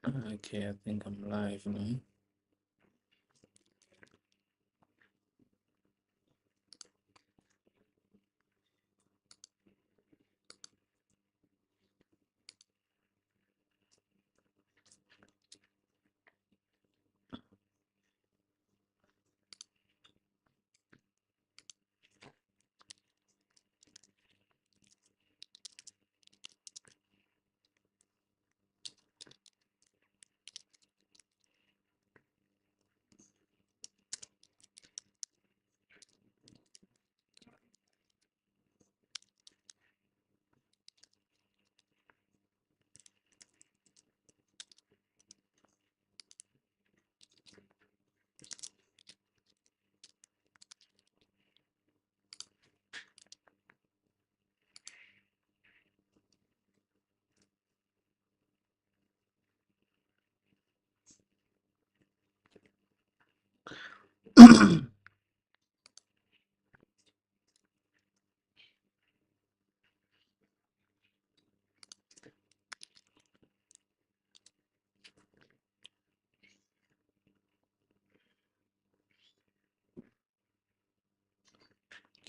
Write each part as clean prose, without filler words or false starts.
Okay, I think I'm live now.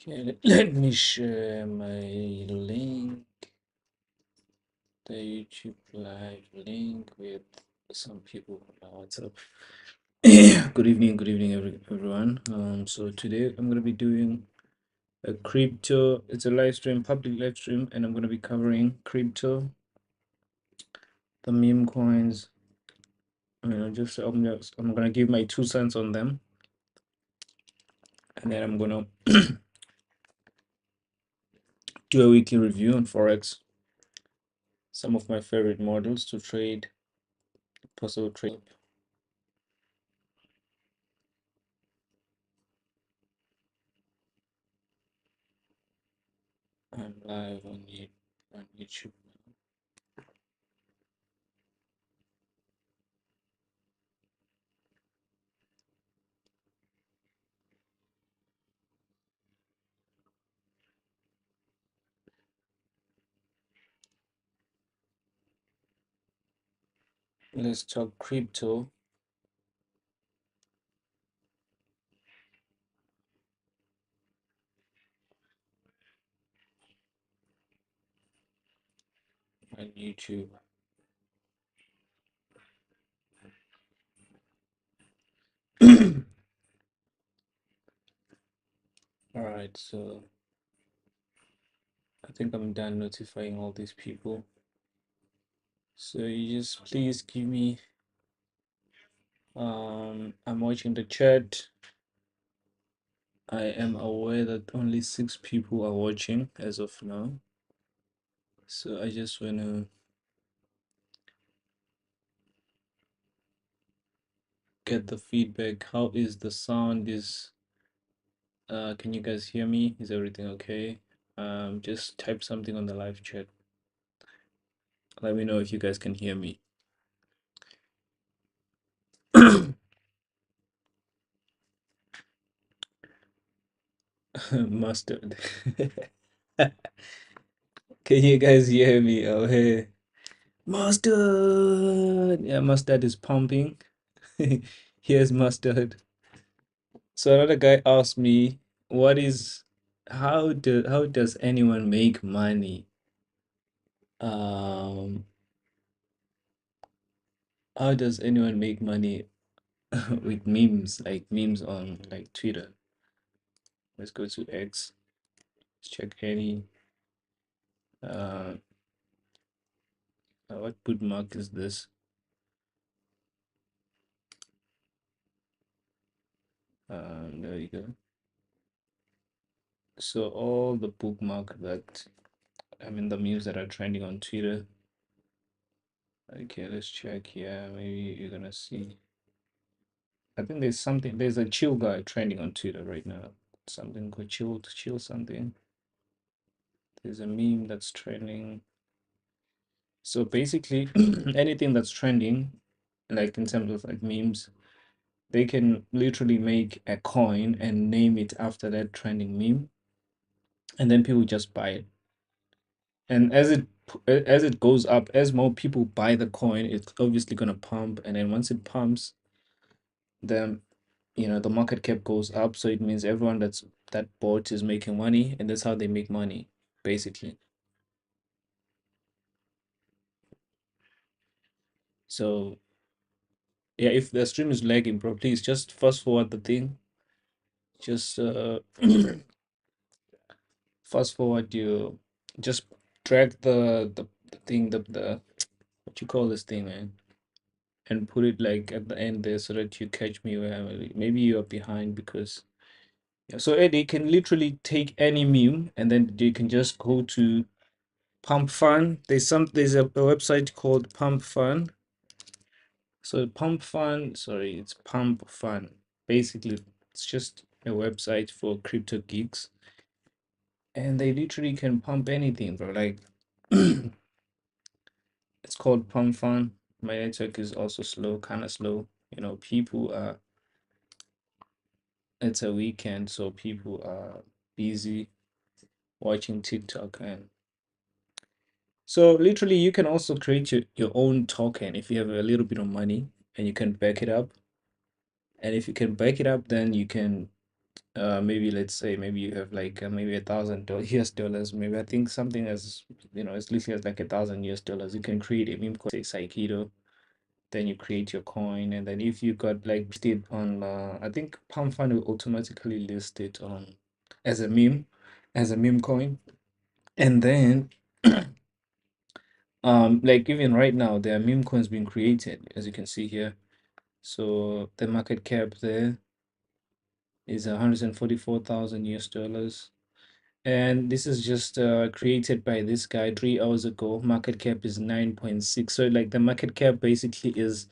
Okay, let me share my link, the YouTube live link with some people on WhatsApp. Good evening, everyone. So today I'm gonna be doing a crypto. It's a live stream, public live stream, and I'm gonna be covering crypto, the meme coins. I'm gonna give my 2 cents on them, and then I'm gonna do a weekly review on Forex. Some of my favorite models to trade, possible trade. I'm live on YouTube. Let's talk crypto. On YouTube. All right, so I think I'm done notifying all these people. So you just please give me. I'm watching the chat. I am aware that only 6 people are watching as of now. So I just wanna get the feedback. How is the sound? Can you guys hear me? Is everything okay? Just type something on the live chat. Let me know if you guys can hear me. Mustard. Can you guys hear me? Oh, hey. Mustard. Yeah, mustard is pumping. Here's mustard. So another guy asked me, what is how does anyone make money? Um, how does anyone make money with memes, like memes on like Twitter? Let's go to X. Let's check any uh what bookmark is this? There you go. So all the bookmark that the memes that are trending on Twitter. Okay, let's check here. Maybe you're gonna see. I think there's a chill guy trending on Twitter right now. Something called chill something. There's a meme that's trending. So basically anything that's trending, like in terms of like memes, they can literally make a coin and name it after that trending meme, and then people just buy it. And as it goes up, as more people buy the coin, it's obviously gonna pump, and then once it pumps, then the market cap goes up. So it means everyone that bought is making money, and that's how they make money, basically. So yeah, if the stream is lagging, bro, please just fast forward the thing. Just fast forward you just drag the thing the what you call this thing, man, and put it like at the end there so that you catch me where maybe you are behind because yeah. So Eddie can literally take any meme and then you can just go to Pump Fun. There's a website called Pump Fun. So Pump Fun, sorry, it's Pump Fun. Basically, it's just a website for crypto geeks, and they literally can pump anything, bro. Like it's called Pump Fun. My network is also slow, kind of slow. People are. It's a weekend, so people are busy watching TikTok, and so literally you can also create your own token if you have a little bit of money and you can back it up. And if you can back it up, then you can maybe let's say maybe you have like maybe $1,000 US dollars. Maybe I think something as as little as like $1,000 US. You can create a meme coin, say Saikido. Then you create your coin, and then if you got like listed on, I think Palm Fund will automatically list it on as as a meme coin, and then like even right now there are meme coins being created as you can see here. So the market cap there is 144,000 US dollars. And this is just created by this guy 3 hours ago. Market cap is 9.6. So like the market cap basically is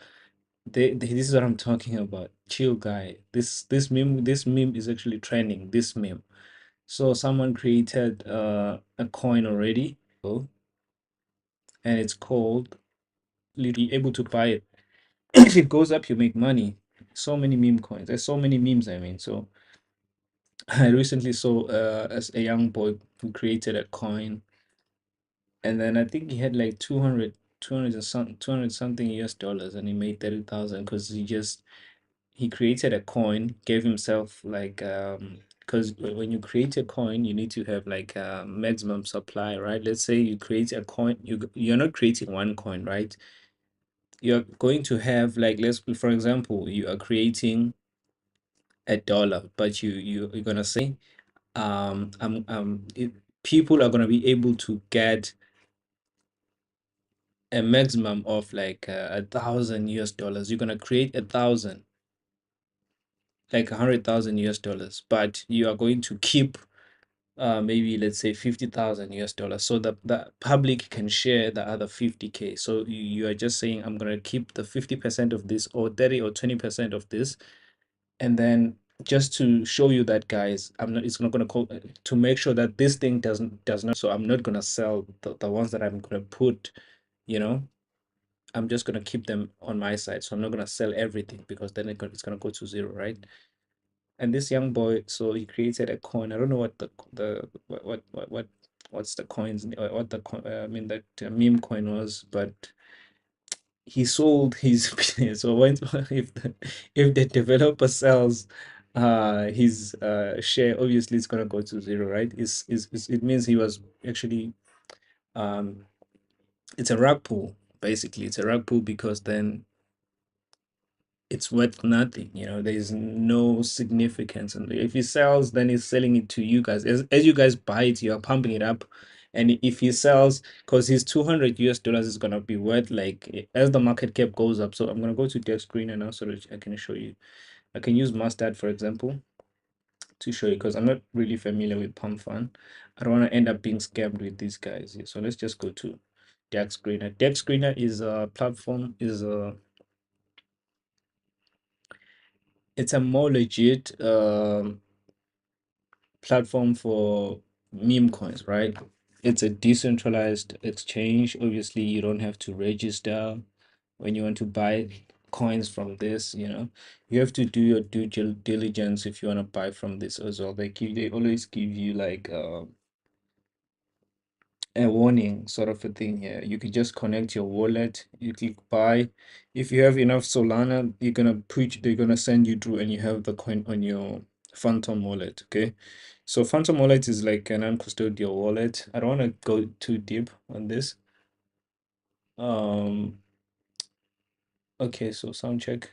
this is what I'm talking about. Chill guy. This meme is actually trending. This meme. So someone created a coin already. Oh, and it's called literally able to buy it. If it goes up, you make money. So many meme coins. There's so many memes, I mean. So I recently saw as a young boy who created a coin, and then I think he had like 200 something US dollars, and he made 30,000 because he created a coin, gave himself like because when you create a coin, you need to have like a maximum supply, right? Let's say you create a coin, you're not creating one coin, right? You're going to have like, let's for example, you are creating $1, but you're gonna say people are gonna be able to get a maximum of like 1,000 US dollars. You're gonna create 1,000, like 100,000 US dollars, but you are going to keep maybe let's say 50,000 US dollars, so that the public can share the other 50K. So you are just saying I'm gonna keep the 50% of this, or 30 or 20% of this, and then just to show you that, guys, I'm not it's not gonna call to make sure that this thing does not, so I'm not gonna sell the ones that I'm gonna put, you know I'm just gonna keep them on my side. So I'm not gonna sell everything because then it's gonna go to zero, right? And this young boy, so he created a coin. I don't know what the what's the coins, what the I mean that meme coin was, but he sold his so when if the developer sells his share, obviously it's gonna go to zero, right? It means he was actually um it's a rug pull. Basically it's a rug pull because then it's worth nothing. There's no significance. And if he sells, then he's selling it to you guys. As you guys buy it, you're pumping it up. And if he sells, because his 200 US dollars is gonna be worth like as the market cap goes up. So I'm gonna go to deck screener now so that I can show you. I can use mustard for example to show you because I'm not really familiar with pump fun. I don't want to end up being scammed with these guys. So let's just go to deck screener. Deck screener is a platform, it's a more legit platform for meme coins, right? It's a decentralized exchange. Obviously, you don't have to register when you want to buy coins from this. You have to do your due diligence if you want to buy from this as well. They always give you like a warning sort of a thing here. You could just connect your wallet, you click buy. If you have enough Solana, they're gonna send you through and you have the coin on your Phantom wallet. Okay. So Phantom wallet is like a non-custodial wallet. I don't want to go too deep on this. Okay, so sound check.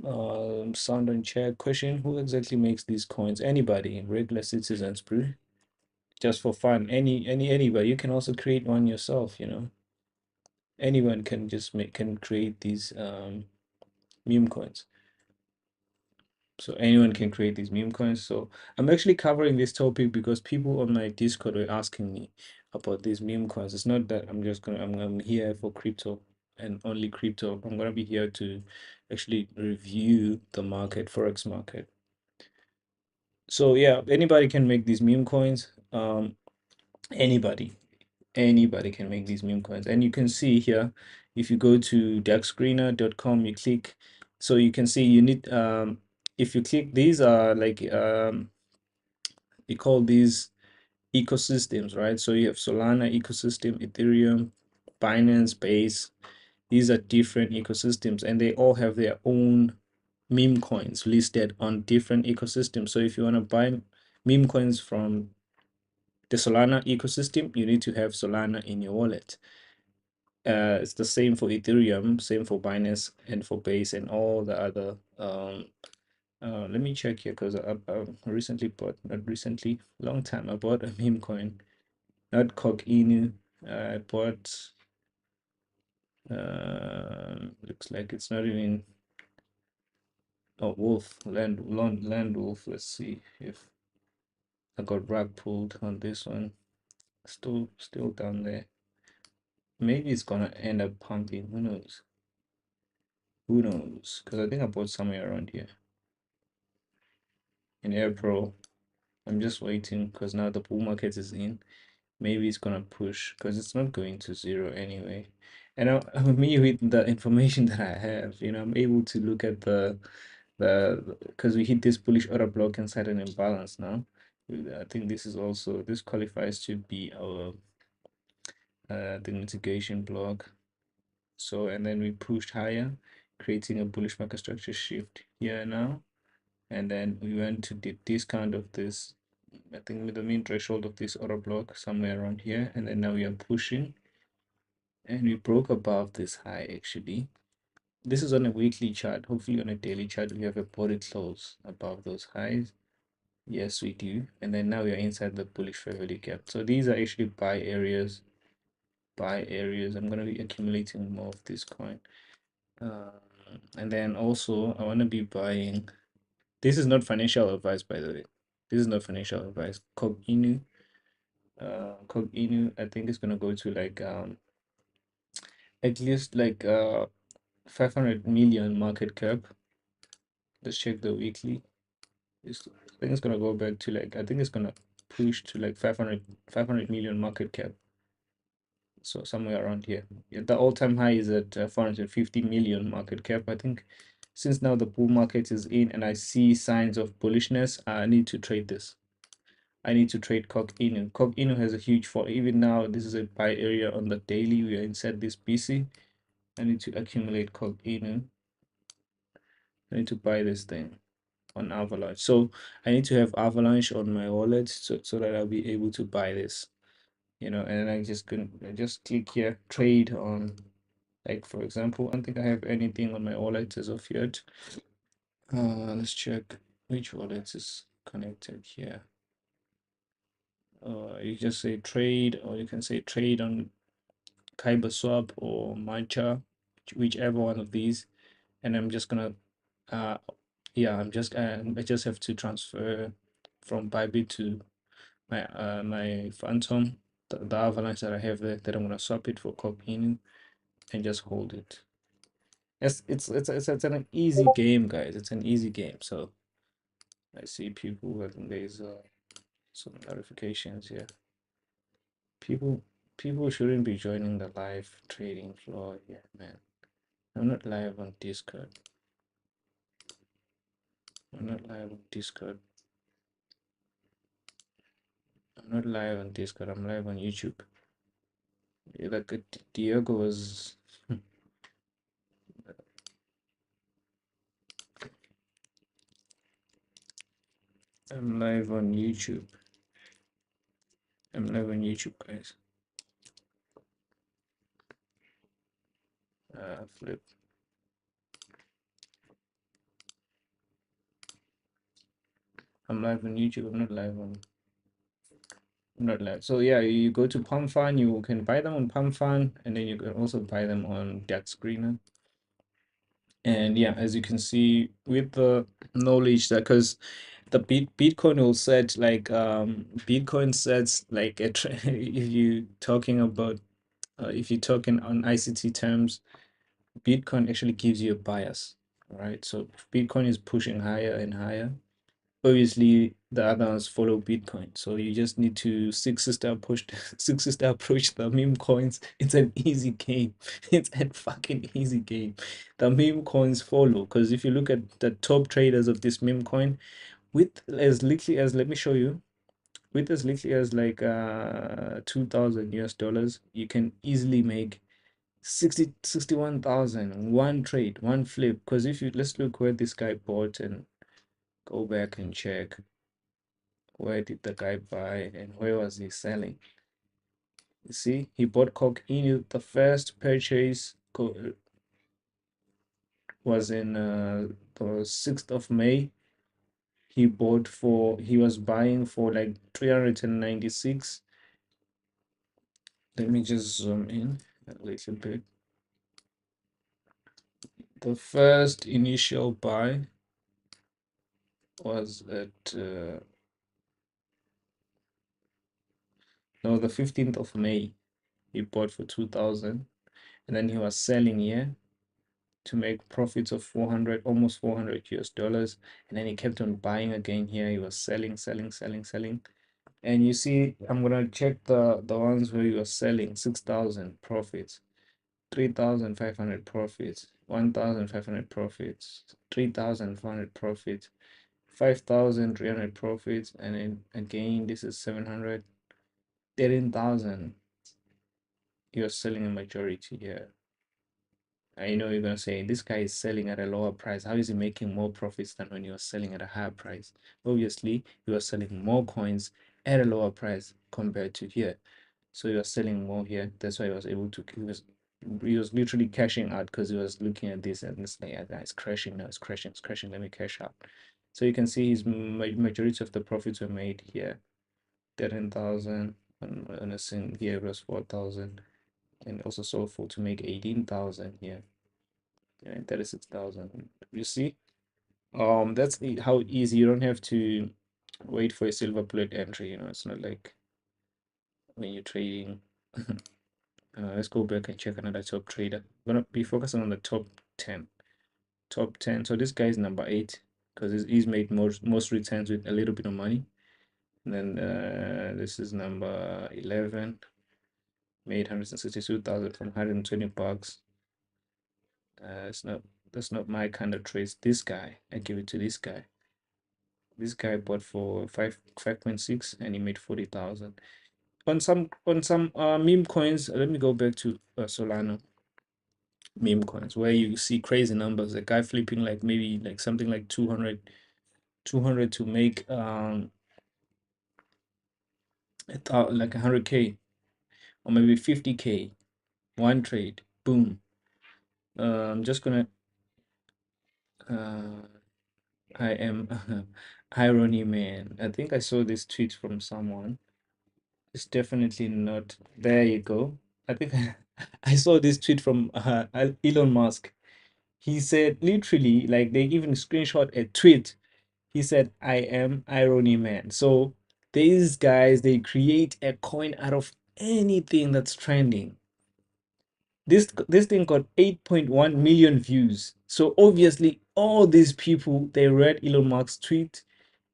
Sound on check. Question: who exactly makes these coins? Anybody, regular citizens, bro. Just for fun. Anybody. You can also create one yourself, you know. Anyone can just can create these meme coins. So anyone can create these meme coins. So I'm actually covering this topic because people on my Discord were asking me about these meme coins. It's not that I'm here for crypto and only crypto. I'm gonna be here to actually review the market, Forex market. So yeah, anybody can make these meme coins. Anybody, anybody can make these meme coins. And you can see here, if you go to darkscreener.com, you click, so you can see you need if you click, these are like we call these ecosystems, right? So you have Solana ecosystem, Ethereum, Binance, Base. These are different ecosystems and they all have their own meme coins listed on different ecosystems. So if you want to buy meme coins from the Solana ecosystem, you need to have Solana in your wallet. It's the same for Ethereum, same for Binance and for Base and all the other. Let me check here because I recently bought, not recently, long time, I bought a meme coin, not Cog Inu. I bought, looks like it's not even, oh, Wolf, Land Wolf. Let's see if I got rug pulled on this one. Still down there. Maybe it's gonna end up pumping. Who knows? Who knows? Because I think I bought somewhere around here in April. I'm just waiting because now the bull market is in. Maybe it's gonna push because it's not going to zero anyway. And me with the information that I have, you know, I'm able to look at the because we hit this bullish order block inside an imbalance now. I think this is also, this qualifies to be our the mitigation block. So and then we pushed higher, creating a bullish market structure shift here now. And then we went to the discount of this, I think with the mean threshold of this order block somewhere around here. And then now we are pushing and we broke above this high actually. This is on a weekly chart. Hopefully on a daily chart we have a body close above those highs. Yes, we do. And then now we are inside the bullish fair value gap. So these are actually buy areas. Buy areas. I'm going to be accumulating more of this coin. And then also I want to be buying. This is not financial advice, by the way. This is not financial advice. Cog Inu. Cog Inu, I think it's gonna go to like at least like 500 million market cap. Let's check the weekly. I think it's gonna go back to like, I think it's gonna push to like 500 million market cap. So somewhere around here. Yeah, the all-time high is at 450 million market cap. I think since now the bull market is in and I see signs of bullishness, I need to trade this. I need to trade Cog Inu. Cog Inu has a huge fall. Even now, this is a buy area on the daily. We are inside this BC. I need to accumulate Cog Inu. I need to buy this thing on Avalanche. So I need to have Avalanche on my wallet so that I'll be able to buy this. You know, and I just click here, trade on, like for example, I don't think I have anything on my wallet as of yet. Let's check which wallet is connected here. You just say trade, or you can say trade on Kyber Swap or Matcha, whichever one of these. And I'm just gonna, yeah, I just have to transfer from Bybit to my Phantom, the Avalanche that I have there. That I'm gonna swap it for Copini and just hold it. It's an easy game, guys. It's an easy game. So I see people, I think there's some notifications here. People shouldn't be joining the live trading floor here, man. I'm not live on Discord. I'm not live on Discord. I'm not live on Discord. I'm live on YouTube. Like Diego was. I'm live on YouTube. I'm live on YouTube, guys. Flip. I'm live on YouTube. I'm not live on. I'm not live. So yeah, you go to Pump Fund. You can buy them on Pump Fund, and then you can also buy them on DAX Screener. And yeah, as you can see, with the knowledge that because the Bitcoin will set like Bitcoin sets like a if you talking about if you're talking on ICT terms, Bitcoin actually gives you a bias, right? So if Bitcoin is pushing higher and higher, obviously the others follow Bitcoin. So you just need to six sister approach six sister approach the meme coins. It's an easy game. It's a fucking easy game. The meme coins follow because if you look at the top traders of this meme coin, with as little as let me show you, with as little as like 2,000 US dollars, you can easily make 61,000 one trade, one flip. Because if you let's look where this guy bought and go back and check where did the guy buy and where was he selling. You see, he bought coke in the first purchase was in the 6th of May. He bought for he was buying for like 396. Let me just zoom in a little bit. The first initial buy was at no, the 15th of May. He bought for 2,000, and then he was selling here to make profits of 400, almost 400 US dollars. And then he kept on buying again here. He was selling, selling, selling, selling. And you see, I'm gonna check the ones where he was selling 6,000 profits, 3,500 profits, 1,500 profits, 3,400 profits, 5,300 profits, and then again this is 700, 13,000. You're selling a majority here. I know you're gonna say this guy is selling at a lower price. How is he making more profits than when you're selling at a higher price? Obviously, you are selling more coins at a lower price compared to here. So you're selling more here. That's why he was able to. He was literally cashing out because he was looking at this and it's like, yeah, it's crashing now. It's crashing. It's crashing. Let me cash out. So you can see his majority of the profits were made here. 13,000 and a sin here was 4,000 and also sold for to make 18,000 here. Yeah, 36,000. You see, that's how easy. You don't have to wait for a silver bullet entry. It's not like when you're trading. Let's go back and check another top trader. I'm gonna be focusing on the top 10. Top 10. So this guy is number 8 because he's made most returns with a little bit of money. And then this is number 11. Made 162,000 from 120 bucks. It's not that's not my kind of trades. This guy, I give it to this guy. This guy bought for 5.6 and he made 40,000. On some meme coins, let me go back to Solana meme coins where you see crazy numbers. A guy flipping like maybe like something like 200 to make like 100K or maybe 50K one trade. Boom. I'm just gonna I am irony man. I think I saw this tweet from someone. It's definitely not. There you go. I think I saw this tweet from Elon Musk. He said literally, like they even screenshot a tweet. He said, "I am irony man." So these guys, they create a coin out of anything that's trending. This thing got 8.1 million views. So obviously, all these people they read Elon Musk's tweet,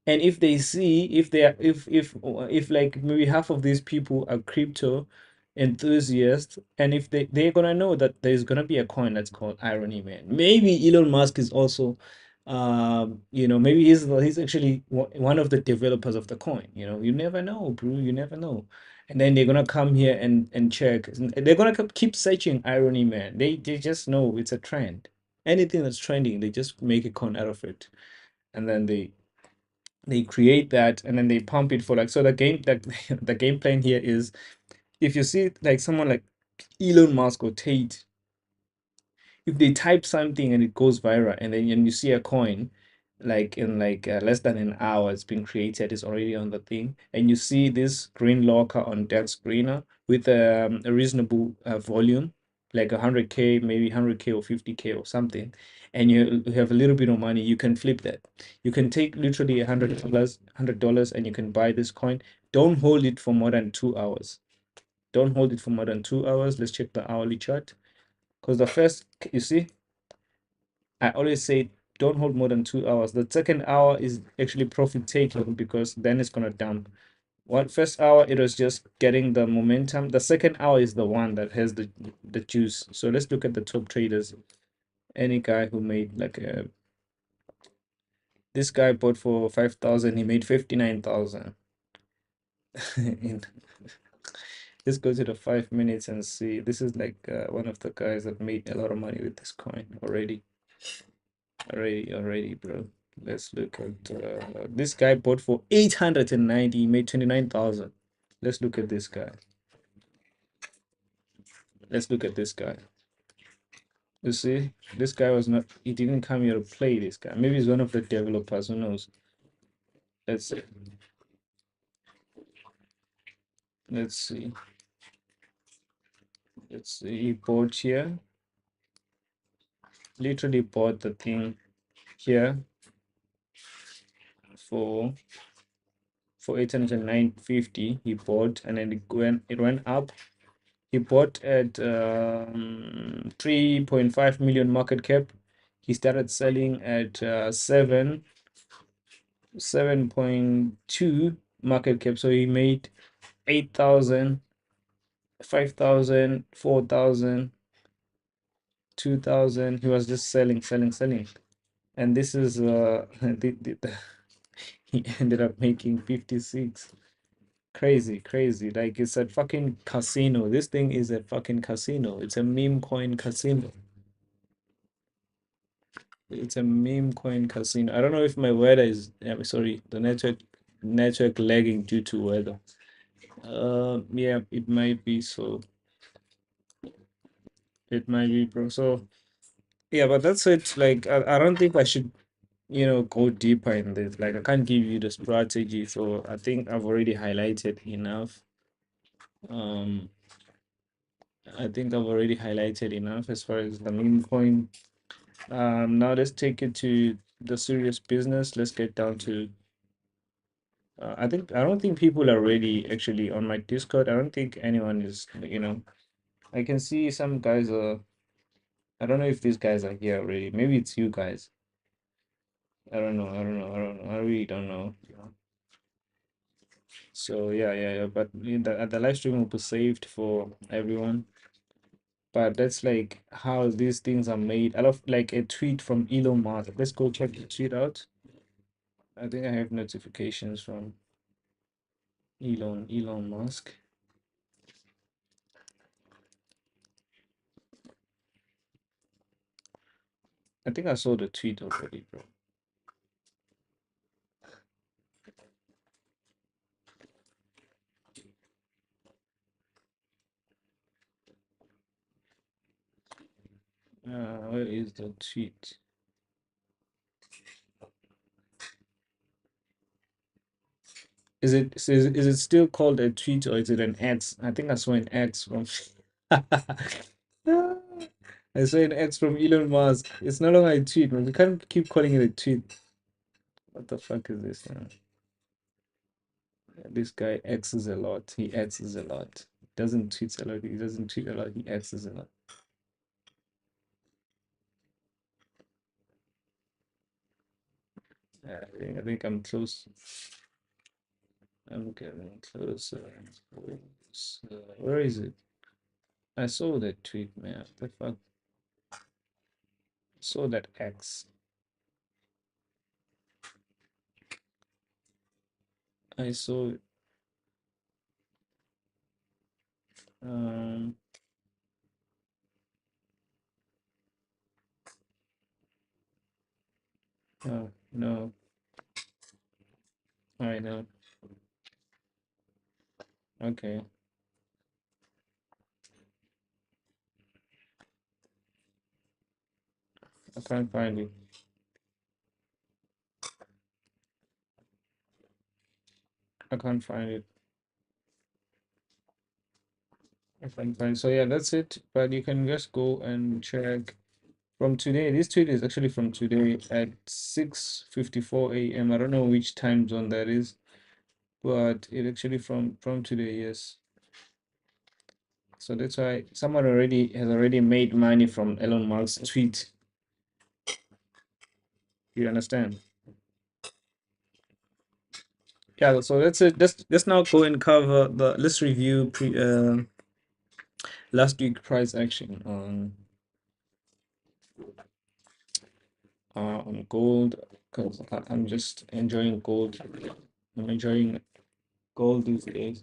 and if they see if they are if like maybe half of these people are crypto enthusiasts, and if they're gonna know that there's gonna be a coin that's called irony man. Maybe Elon Musk is also You know, maybe he's actually one of the developers of the coin. You know, you never know, bro. You never know. And then they're gonna come here and check. And they're gonna keep searching irony, man. They just know it's a trend. Anything that's trending, they just make a coin out of it, and then they create that, and then they pump it for like, so the game, like the game plan here is, if you see like someone like Elon Musk or Tate, if they type something and it goes viral, and then you see a coin like in like less than an hour, it's been created, it's already on the thing, and you see this green locker on that screener with a reasonable volume, like 100K, maybe 100K or 50K or something, and you have a little bit of money, you can flip that. You can take literally $100 and you can buy this coin. Don't hold it for more than 2 hours. Don't hold it for more than 2 hours. Let's check the hourly chart. Because the first, you see, I always say don't hold more than 2 hours. The second hour is actually profit taking, because then it's gonna dump. One first hour it was just getting the momentum. The second hour is the one that has the juice. So let's look at the top traders. Any guy who made like this guy bought for 5,000, he made 59,000. In let's go to the 5 minutes and see. This is like one of the guys that made a lot of money with this coin already. Already, bro. Let's look at this guy bought for 890, he made 29,000. Let's look at this guy. Let's look at this guy. You see, this guy was not, he didn't come here to play. This guy, maybe he's one of the developers, who knows. Let's see. Let's see. Let's see. He bought here, literally bought the thing here for 809.50. He bought, and then it went up. He bought at 3.5 million market cap. He started selling at 7.2 market cap. So he made 8,000, 5,000, 4,000, 2,000. He was just selling. And this is he ended up making 56. Crazy. Like, it's a fucking casino. This thing is a fucking casino. It's a meme coin casino. It's a meme coin casino. I don't know if my weather is, sorry, the network lagging due to weather. Yeah, it might be so. It might be, bro. So yeah, but that's it. Like, I don't think I should, go deeper in this. Like, I can't give you the strategy, so I think I've already highlighted enough. Um, I think I've already highlighted enough as far as the meme coin. Now let's take it to the serious business. Let's get down to I don't think people are ready actually on my Discord. I don't think anyone is, I can see some guys are, I don't know if these guys are here already. Maybe it's you guys. I really don't know. So yeah. But the live stream will be saved for everyone. But that's like how these things are made. I love like a tweet from Elon Musk. Let's go check the tweet out. I think I have notifications from Elon Musk. I think I saw the tweet already, bro. Where is the tweet? Is it still called a tweet, or is it an X? I think I saw an X from I saw an X from Elon Musk. It's no longer a tweet, man. We can't keep calling it a tweet. What the fuck is this now? This guy X's a lot. He X's a lot. Doesn't tweet a lot. He doesn't tweet a lot. He X's a lot. I think I'm close. I'm getting closer. Where is it? I saw that tweet, man. What the fuck? I saw that X. I saw it. Um, oh, no, I know. Okay, I can't find it. I can't find it. I can't find. So yeah, that's it. But you can just go and check from today. This tweet is actually from today at 6:54 a.m. I don't know which time zone that is, but it actually from today. Yes. So that's why someone already has already made money from Elon Musk's tweet. You understand? Yeah. So that's it. Let's now go and cover the. Let's review last week price action on gold because I'm just enjoying gold. I'm enjoying gold these days.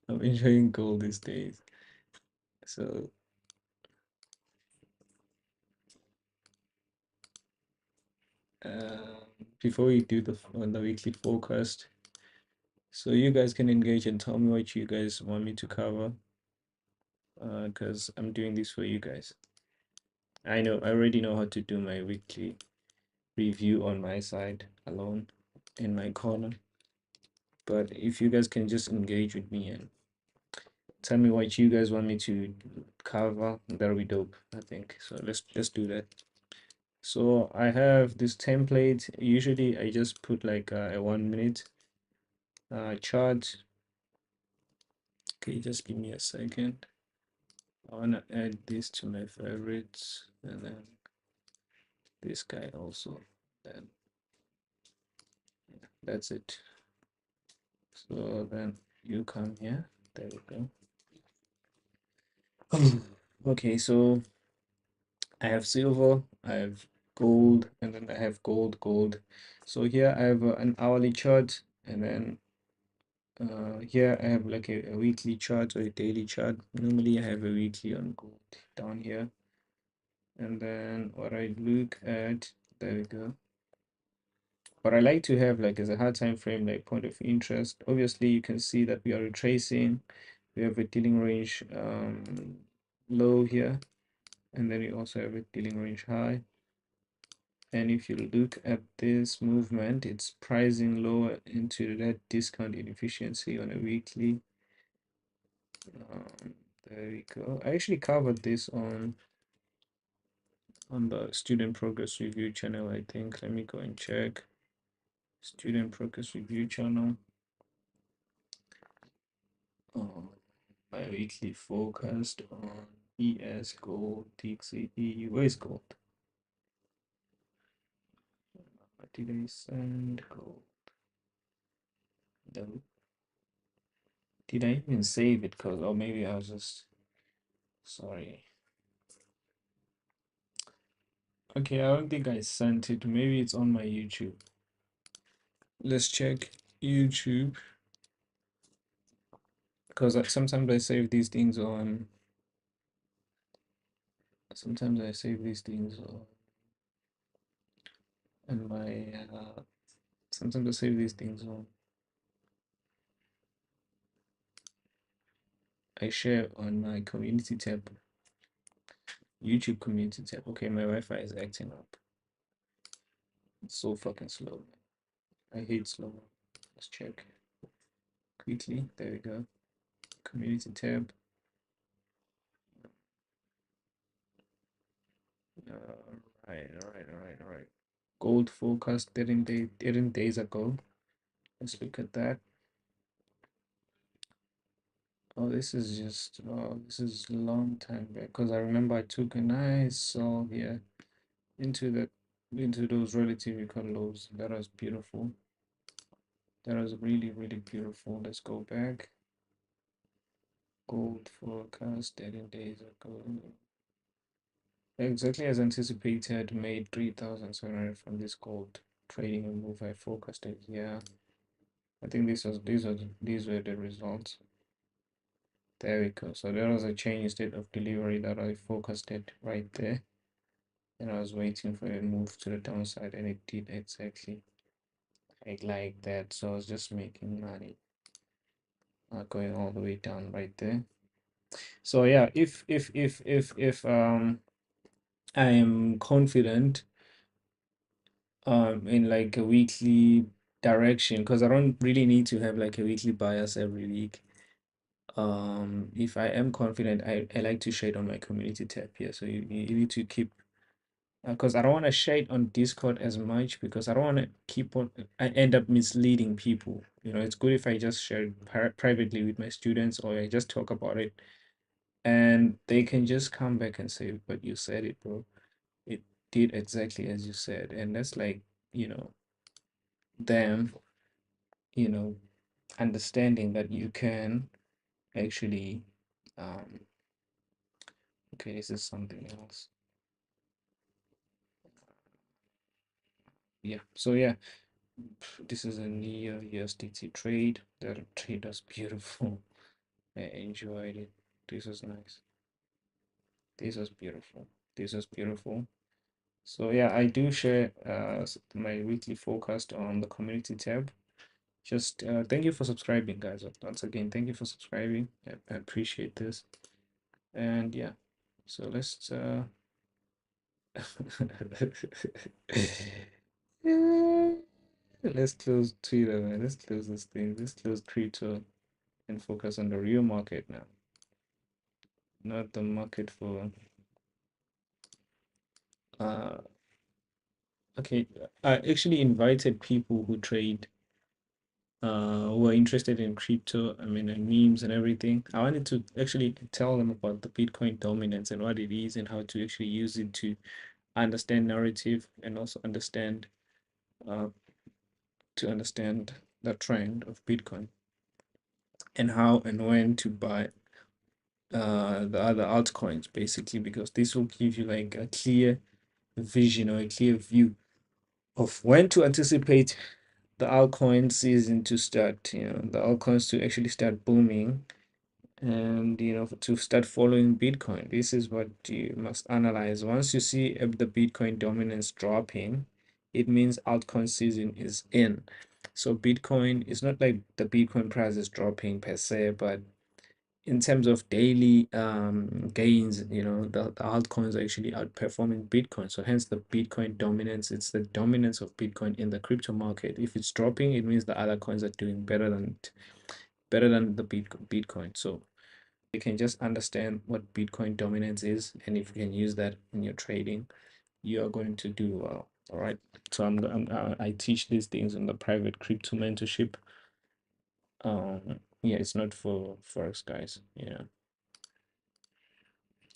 I'm enjoying gold these days. So before we do the weekly forecast, so you guys can engage and tell me what you guys want me to cover. Because I'm doing this for you guys. I already know how to do my weekly review on my side alone in my corner. But if you guys can just engage with me and tell me what you guys want me to cover, that'll be dope, I think. So let's do that. So I have this template. Usually I just put like a 1 minute chart. Okay, just give me a second. I wanna add this to my favorites and then this guy also. Then that's it. So then you come here. There we go. Okay, so I have silver, I have gold, and then I have gold. So here I have an hourly chart, and then here I have like a weekly chart or a daily chart. Normally I have a weekly on gold down here. And then what I look at, there we go. What I like to have like is a hard time frame, like point of interest. Obviously you can see that we are retracing. We have a dealing range low here, and then we also have a dealing range high. And if you look at this movement, it's pricing lower into that discount inefficiency on a weekly. There we go. I actually covered this on the student progress review channel, I think. Let me go and check. Student progress review channel. My weekly forecast on ES gold, DXE. Where's gold? What did I send? Gold. No. Did I even save it? Cause or maybe I was just sorry. Okay, I don't think I sent it. Maybe it's on my YouTube. Let's check YouTube. Because sometimes I save these things on. Sometimes I save these things on. And my. Sometimes I save these things on. I share on my community tab. YouTube community tab. Okay, my Wi-Fi is acting up. It's so fucking slow. I hate slow. Let's check quickly. There we go. Community tab. All right. Gold forecast 13 days ago. Let's look at that. Oh, this is just, oh, this is a long time back because I remember I took a nice sell here into those relative record lows. That was beautiful. That was really, really beautiful. Let's go back. Gold forecast 13 days ago. exactly as anticipated, made 3,700 from this gold trading move I forecasted. Yeah, I think these were the results. There we go. So there was a change state of delivery that I forecasted right there, and I was waiting for a move to the downside, and it did exactly like that. So I was just making money, going all the way down right there. So yeah, if I am confident in like a weekly direction, because I don't really need to have like a weekly bias every week. If I am confident, I like to shade on my community tab here. So you need to keep, because I don't want to shade on Discord as much, because I don't want to keep on, I end up misleading people. You know, it's good if I just share it privately with my students, or I just talk about it, and they can just come back and say, but you said it, bro. It did exactly as you said. And that's like, you know, them, you know, understanding that you can actually, um, okay, this is something else. Yeah, so yeah, this is a near USDT trade. The trade was beautiful. I enjoyed it. This was nice. This was beautiful. This was beautiful. So yeah, I do share my weekly forecast on the community tab. Just thank you for subscribing, guys. Once again, thank you for subscribing. I appreciate this. And yeah, so let's let's close Twitter, man. Let's close this thing. Let's close crypto and focus on the real market now, not the market for uh okay. I actually invited people who trade who are interested in crypto, I mean, and memes and everything. I wanted to actually tell them about the Bitcoin dominance and what it is, and how to actually use it to understand narrative, and also understand uh, to understand the trend of Bitcoin, and how and when to buy the other altcoins, basically, because this will give you like a clear vision or a clear view of when to anticipate the altcoin season to start, you know, the altcoins to actually start booming, and you know, to start following Bitcoin. This is what you must analyze. Once you see the Bitcoin dominance dropping, it means altcoin season is in. So Bitcoin is not like the Bitcoin price is dropping per se, but in terms of daily gains, you know, the altcoins are actually outperforming Bitcoin. So hence the Bitcoin dominance. It's the dominance of Bitcoin in the crypto market. If it's dropping, it means the other coins are doing better than the Bitcoin. So you can just understand what Bitcoin dominance is, and if you can use that in your trading, you are going to do well. All right. So I teach these things in the private crypto mentorship. Yeah, it's not for Forex guys. Yeah,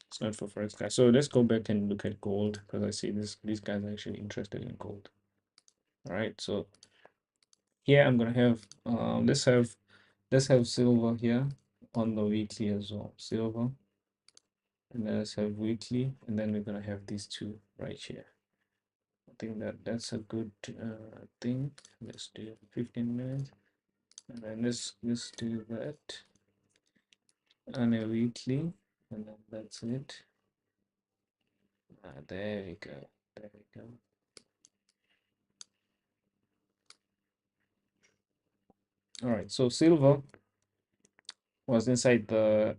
it's not for Forex guys. So let's go back and look at gold, because I see these guys are actually interested in gold. All right. So here I'm gonna have let's have silver here on the weekly as well. Silver. And then let's have weekly, and then we're gonna have these two right here. I think that's a good thing. Let's do 15 minutes, and then let's do that on a weekly, and then that's it. There we go. There we go. All right. So silver was inside that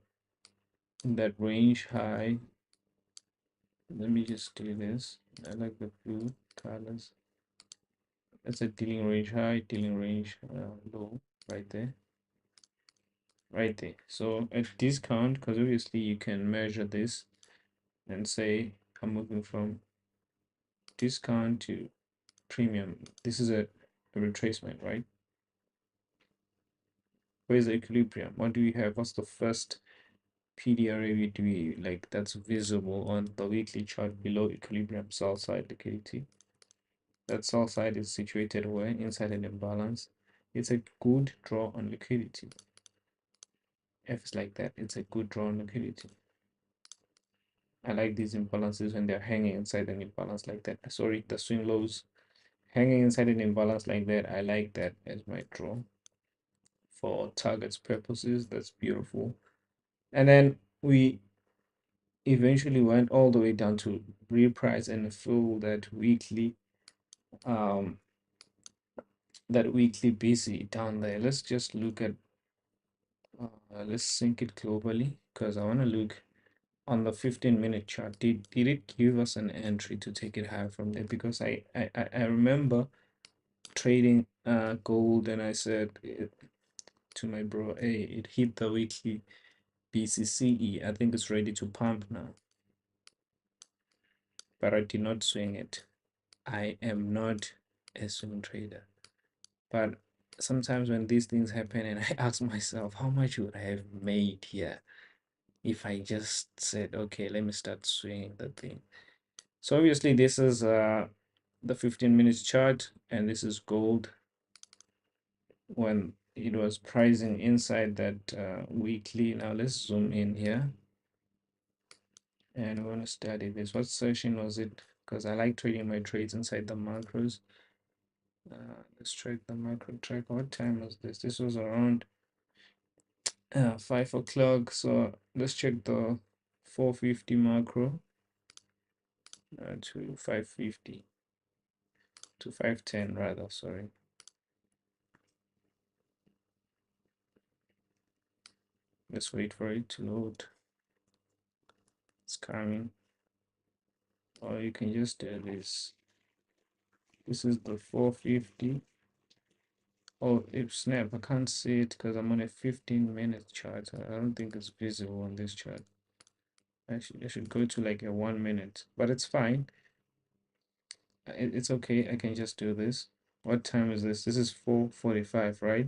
range high. Let me just do this. I like the blue colors. That's a dealing range high, dealing range low, right there. Right there. So at discount, because obviously you can measure this and say I'm moving from discount to premium. This is a retracement, right? Where's the equilibrium? What do we have? What's the first PDRA do we like that's visible on the weekly chart below equilibrium? Sell side liquidity. That sell side is situated where? Inside an imbalance. It's a good draw on liquidity. If it's like that, it's a good draw on liquidity. I like these imbalances when they're hanging inside an imbalance like that. Sorry, the swing lows hanging inside an imbalance like that. I like that as my draw for targets purposes. That's beautiful. And then we eventually went all the way down to reprice and fill that weekly BC down there. Let's just look at let's sync it globally because I want to look on the 15-minute chart. Did it give us an entry to take it higher from there? Because I remember trading gold and I said to my bro, hey, it hit the weekly BCCE. I think it's ready to pump now. But I did not swing it. I am not a swing trader. But sometimes when these things happen and I ask myself, how much would I have made here if I just said, okay, let me start swinging the thing. So obviously this is the 15 minutes chart, and this is gold when it was pricing inside that weekly. Now let's zoom in here and we want to study this. What session was it? Because I like trading my trades inside the macros. Let's check the macro track. What time was this? This was around 5 o'clock. So let's check the 450 macro to 550 to 510 rather, sorry. Let's wait for it to load. It's coming. Or you can just do this. This is the 450. Oh, if snap, I can't see it because I'm on a 15-minute chart. I don't think it's visible on this chart. I should go to like a 1 minute, but it's fine. It's okay. I can just do this. What time is this? This is 4:45, right?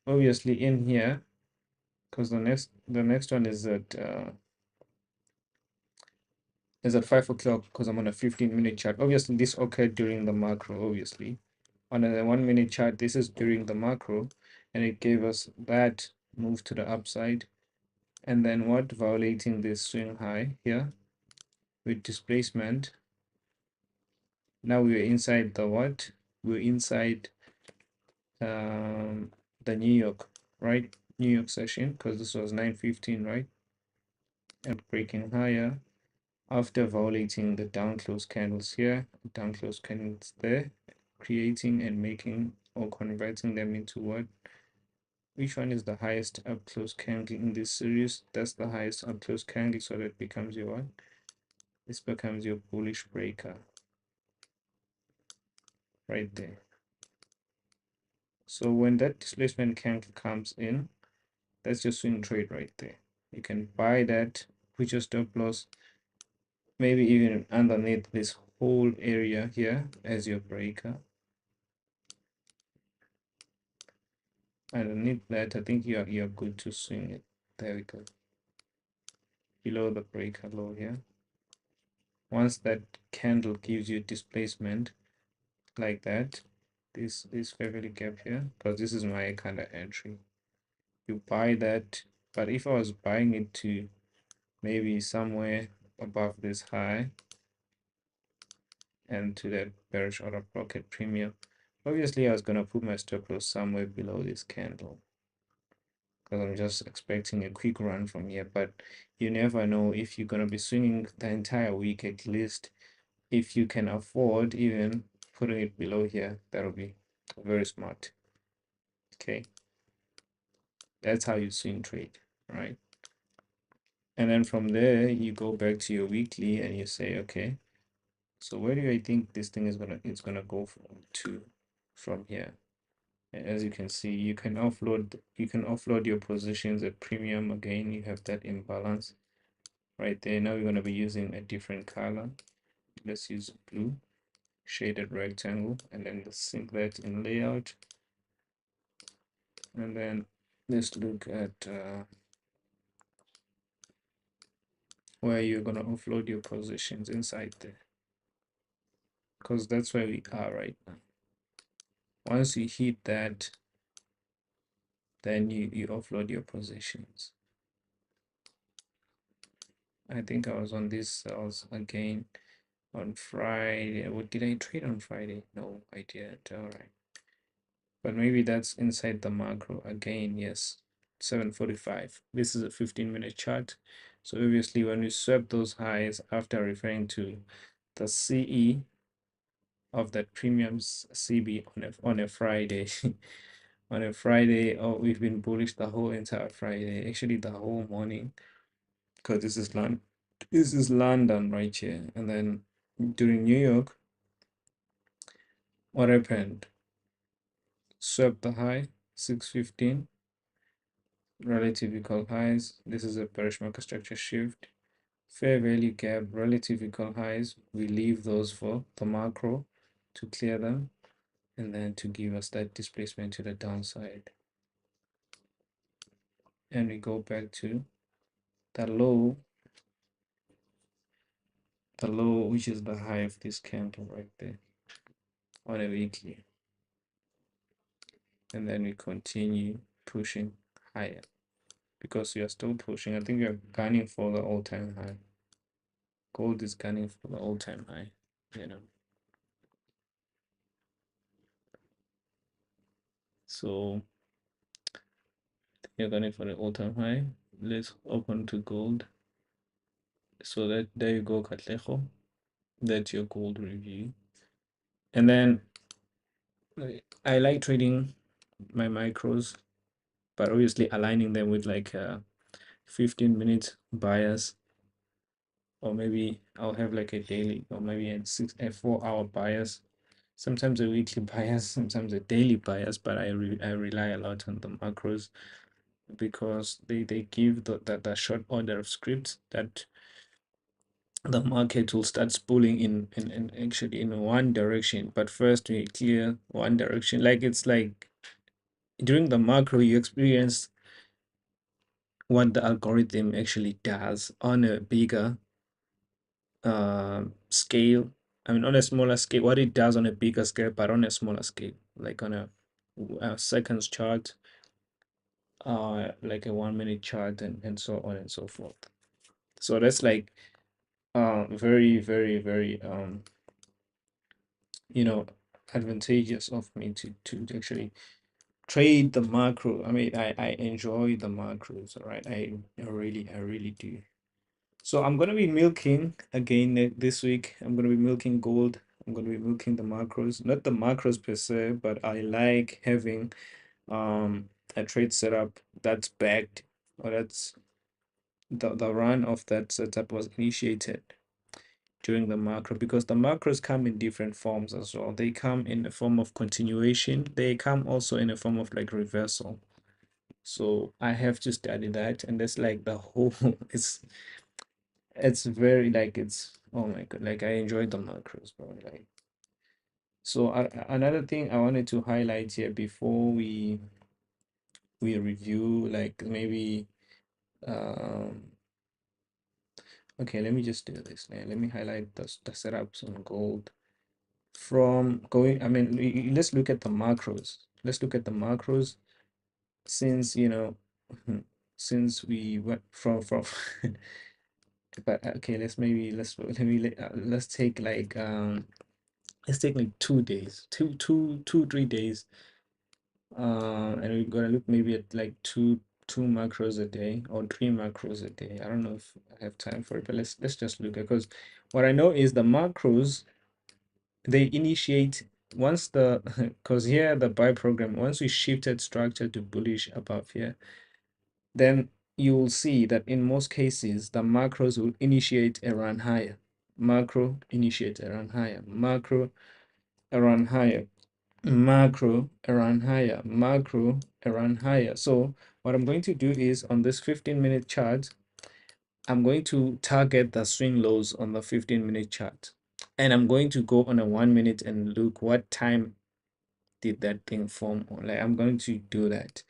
Obviously in here, because the next one is at 5 o'clock because I'm on a 15-minute chart. Obviously this occurred during the macro. Obviously on a 1 minute chart, this is during the macro, and it gave us that move to the upside, and then what, violating this swing high here with displacement. Now we're inside the what, we're inside the New York, right? New York session, because this was 9:15, right? And breaking higher after violating the down close candles here, down close candles there, creating and making or converting them into what? Which one is the highest up close candle in this series? That's the highest up close candle, so that becomes your what? This becomes your bullish breaker right there. So when that displacement candle comes in, that's your swing trade right there. You can buy that, put your stop loss, maybe even underneath this whole area here as your breaker. Underneath that, I think you're good to swing it. There we go. Below the breaker low here. Once that candle gives you displacement like that, this favorable gap here, because this is my kind of entry, you buy that. But if I was buying it to maybe somewhere above this high and to that bearish order pocket premium, obviously I was going to put my stop loss somewhere below this candle because I'm just expecting a quick run from here. But you never know if you're going to be swinging the entire week. At least if you can afford even putting it below here, that'll be very smart. Okay, that's how you swing trade, right? And then from there you go back to your weekly and you say, okay, so where do I think this thing is gonna go from here? And as you can see, you can offload your positions at premium. Again, you have that imbalance right there. Now we're going to be using a different color. Let's use blue shaded rectangle, and then let's sync that in layout. And then let's look at where you're going to offload your positions inside there, because that's where we are right now. Once you hit that, then you offload your positions. I think I was on these cells again on Friday. What did I trade on Friday? No, I didn't. All right. But maybe that's inside the macro again. Yes, 7:45. This is a 15-minute chart. So obviously when we swept those highs after referring to the CE of that premiums CB on a Friday. On a Friday, oh, we've been bullish the whole entire Friday, actually the whole morning, because this is London right here. And then during New York, what happened? Swept the high, 615, relative equal highs. This is a bearish market structure shift. Fair value gap, relative equal highs. We leave those for the macro to clear them and then to give us that displacement to the downside. And we go back to the low, which is the high of this candle right there on a weekly. And then we continue pushing higher because we are still pushing. I think we are gunning for the all-time high. Gold is gunning for the all-time high, you know. So you're gunning for the all-time high. Let's open to gold. So that there you go, Katlejo. That's your gold review. And then I like trading my micros, but obviously aligning them with like 15-minute bias, or maybe I'll have like a daily or maybe a 4-hour bias, sometimes a weekly bias, sometimes a daily bias. But I rely a lot on the macros because they give the short order of scripts that the market will start spooling in actually in one direction. But first we clear one direction. Like it's like during the macro you experience what the algorithm actually does on a bigger scale. I mean, on a smaller scale, what it does on a bigger scale, but on a smaller scale, like on a seconds chart, like a 1 minute chart, and so on and so forth. So that's like very, very, very you know, advantageous of me to actually trade the macro. I mean, I enjoy the macros, all right? I really do. So I'm gonna be milking again this week. I'm gonna be milking gold. I'm gonna be milking the macros, not the macros per se, but I like having a trade setup that's backed, or that's the run of that setup was initiated during the macro, because the macros come in different forms as well. They come in the form of continuation. They come also in a form of like reversal. So I have to study that, and that's like the whole it's very like it's, oh my god, like I enjoy the macros, bro. Like, so another thing I wanted to highlight here before we review, like maybe okay, let me just do this now. Let me highlight the setups on gold from going. I mean, let's look at the macros. Let's look at the macros since since we went from but okay, let's take like let's take like 2 days, 3 days, and we're gonna look maybe at like two macros a day or 3 macros a day. I don't know if I have time for it, but let's just look at, because what I know is the macros, they initiate once the because here the buy program, once we shifted structure to bullish above here, then you will see that in most cases the macros will initiate a run higher. Macro initiate a run higher, macro a run higher, macro around higher, macro around higher. So what I'm going to do is on this 15-minute chart, I'm going to target the swing lows on the 15-minute chart, and I'm going to go on a 1 minute and look what time did that thing form on. Like, I'm going to do that.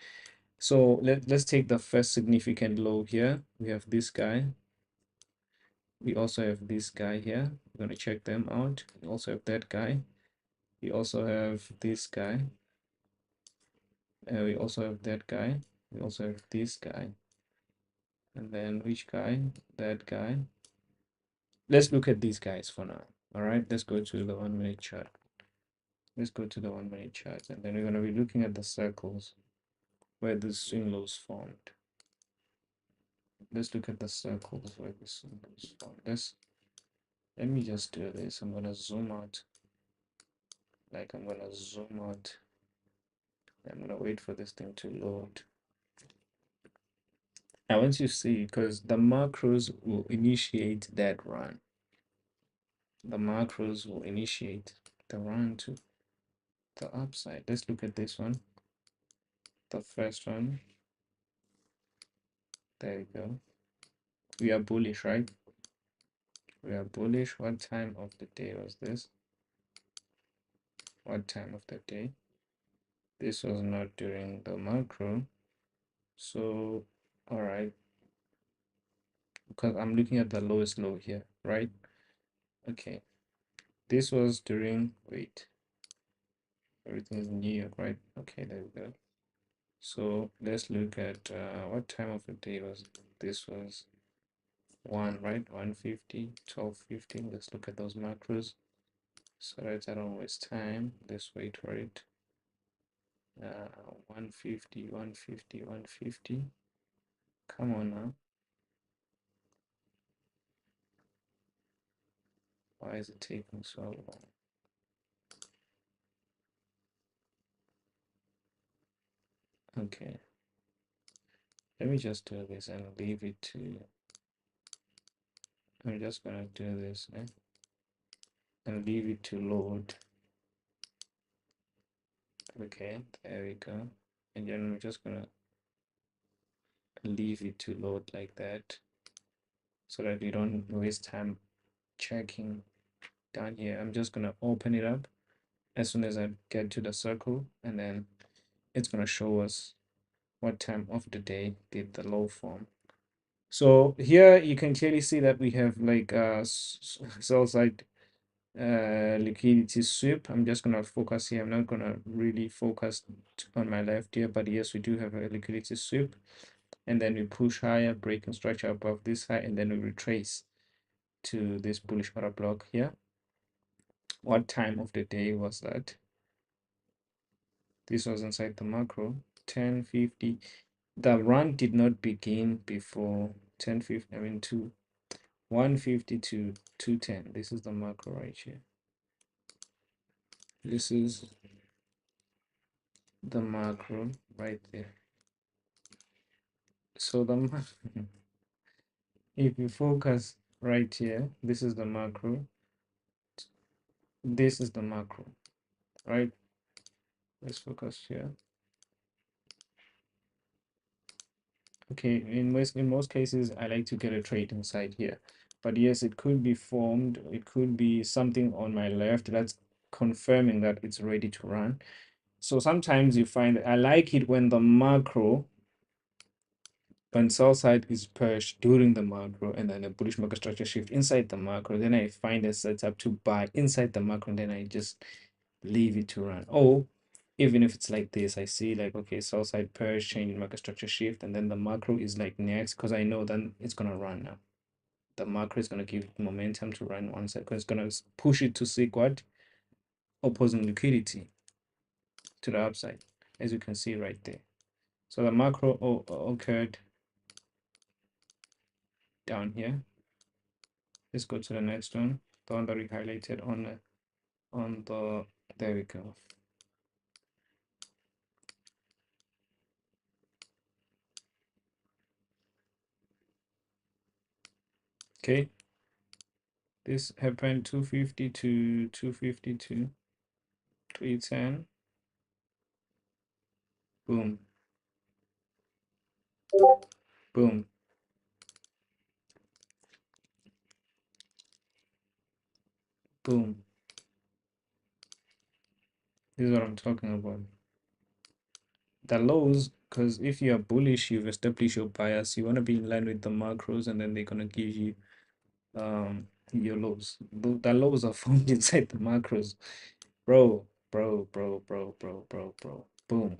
So let's take the first significant low here. We have this guy. We also have this guy here. We're going to check them out. We also have that guy. We also have this guy. We also have that guy. We also have this guy. And then which guy? That guy. Let's look at these guys for now. All right, let's go to the 1 minute chart. Let's go to the 1 minute chart, and then we're going to be looking at the circles where the swing lows formed. Let's look at the circles where the swing lows formed. Let me just do this. I'm going to zoom out. Like I'm going to zoom out. I'm going to wait for this thing to load. Now, once you see, because the macros will initiate that run. The macros will initiate the run to the upside. Let's look at this one. The first one. There we go. We are bullish, right? We are bullish. What time of the day was this? What time of the day? This was not during the macro. So, all right. Because I'm looking at the lowest low here, right? Okay. This was during, wait. Everything is in New York, right? Okay, there we go. So let's look at what time of the day was it? This was 1, right? 150, 1250. Let's look at those macros so that I don't waste time. Let's wait for it. 150, 150, 150. Come on now. Why is it taking so long? Okay. Let me just do this and leave it to. I'm just gonna do this and leave it to load. Okay, there we go. And then I'm just gonna leave it to load like that so that you don't waste time checking down here. I'm just gonna open it up as soon as I get to the circle, and then it's gonna show us what time of the day did the low form. So here you can clearly see that we have like sell side liquidity sweep. I'm just gonna focus here. I'm not gonna really focus on my left here, but yes, we do have a liquidity sweep, and then we push higher, breaking structure above this high, and then we retrace to this bullish order block here. What time of the day was that? This was inside the macro. 10:50. The run did not begin before 10:50. I mean 150 to 210. This is the macro right here. This is the macro right there. So the if you focus right here, this is the macro. This is the macro, right? Let's focus here. Okay, in most cases, I like to get a trade inside here. But yes, it could be formed. It could be something on my left that's confirming that it's ready to run. So sometimes you find I like it when the macro, when sell side is pushed during the macro and then a bullish market structure shift inside the macro, then I find a setup to buy inside the macro and then I just leave it to run. Or even if it's like this, I see like, okay, sell side purge, change in market structure shift, and then the macro is like next because I know then it's gonna run now. The macro is gonna give it momentum to run one side because it's gonna push it to seek what? Opposing liquidity to the upside, as you can see right there. So the macro occurred down here. Let's go to the next one, the one that we highlighted on the, there we go. Okay, this happened 250 to 250 to 310. Boom, boom, boom. This is what I'm talking about. The lows, because if you are bullish, you've established your bias. You want to be in line with the macros, and then they're gonna give you your lows. The lows are formed inside the macros, bro, bro, bro, bro, bro, bro, bro. Boom.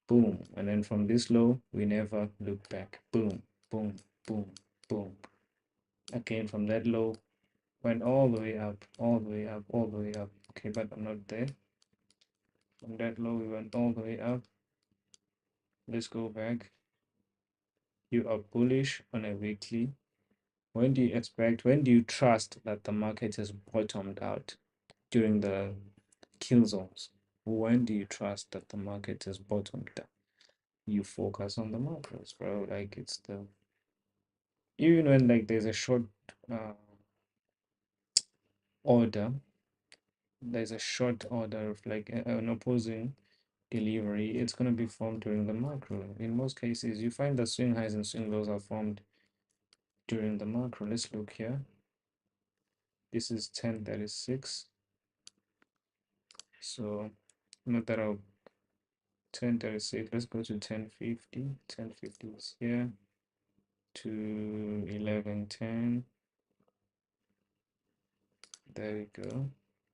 boom, and then from this low we never look back. Boom, boom, boom, boom. Again from that low went all the way up, all the way up, all the way up. Okay, but I'm not there. From that low we went all the way up. Let's go back. You are bullish on a weekly. When do you trust that the market has bottomed out during the kill zones? When do you trust that the market has bottomed out? You focus on the macros, bro. Like it's the, even when like there's a short uh, order, there's a short order of like an opposing delivery, it's going to be formed during the macro. In most cases, you find that swing highs and swing lows are formed during the macro. Let's look here. This is 1036. So not that I'll 1036. Let's go to 1050. 1050 is here to 1110. There we go.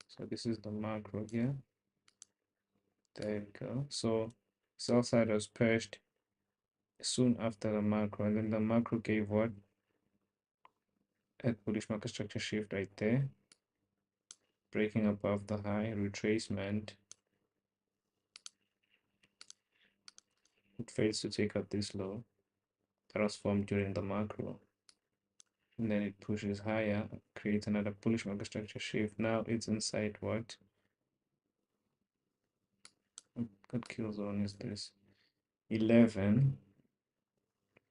So this is the macro here. There we go. So sell side was pushed soon after the macro, and then the macro gave what? A bullish market structure shift right there, breaking above the high, retracement. It fails to take out this low that was formed during the macro, and then it pushes higher, creates another bullish market structure shift. Now it's inside what kill zone is this? 11,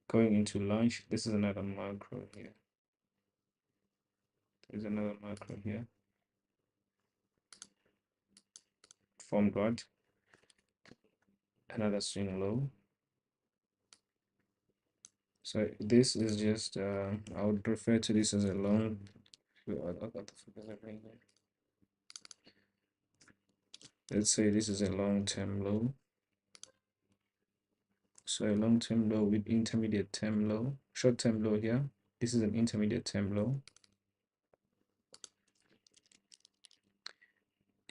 going into launch. This is another macro here. There's another macro here. Formed what? Another swing low. So this is just I would refer to this as a long. Let's say this is a long-term low. So a long-term low with intermediate term low, short-term low here. This is an intermediate term low.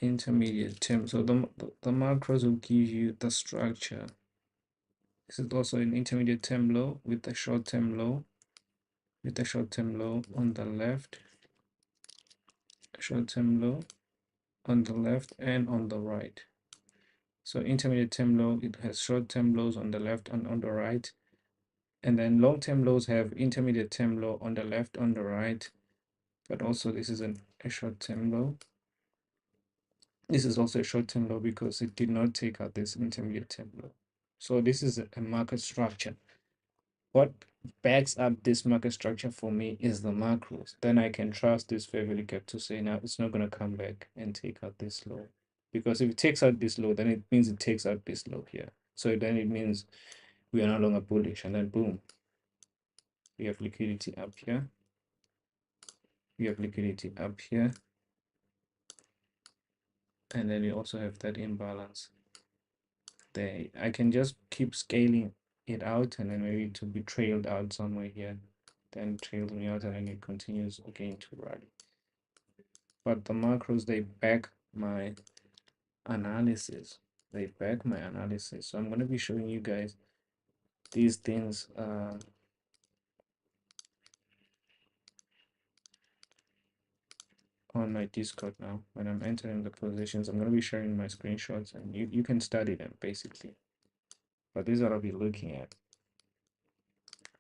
Intermediate term. So the macros will give you the structure. This is also an intermediate term low with a short-term low. With a short-term low on the left. Short-term low on the left and on the right. So intermediate term low, it has short-term lows on the left and on the right. And then long-term lows have intermediate term low on the left, on the right. But also this is a short-term low. This is also a short-term low because it did not take out this intermediate term low. So this is a market structure. What backs up this market structure for me is the macros. Then I can trust this fair value gap to say now it's not going to come back and take out this low. Because if it takes out this low, then it means it takes out this low here. So then it means we are no longer bullish, and then boom, we have liquidity up here. We have liquidity up here. And then we also have that imbalance there. I can just keep scaling it out and then maybe to be trailed out somewhere here, then trailed me out, and then it continues again to rally. But the macros, they back my analysis. They back my analysis. So I'm going to be showing you guys these things on my Discord now. When I'm entering the positions, I'm going to be sharing my screenshots, and you can study them basically. But these are what I'll be looking at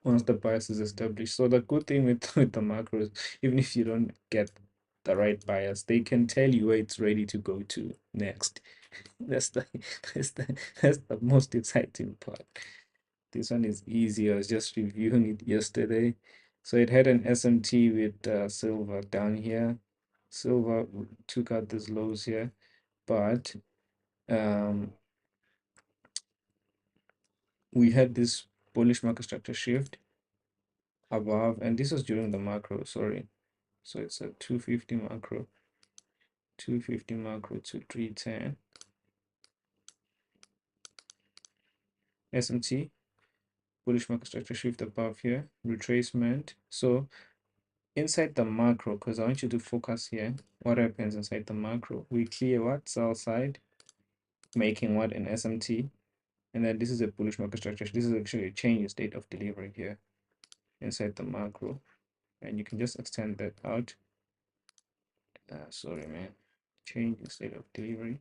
once the bias is established. So the good thing with the macros, even if you don't get the right bias, they can tell you where it's ready to go to next. That's the that's the most exciting part. This one is easy. I was just reviewing it yesterday. So it had an SMT with silver down here. Silver took out these lows here, but we had this bullish market structure shift above, and this was during the macro, sorry. So it's a 250 macro, 250 macro to 310. SMT, bullish market structure shift above here, retracement. So inside the macro, because I want you to focus here, what happens inside the macro? We clear what? Sell side, making what? An SMT. And then this is a bullish market structure. This is actually a change in state of delivery here inside the macro. And you can just extend that out. Sorry, man. Change in state of delivery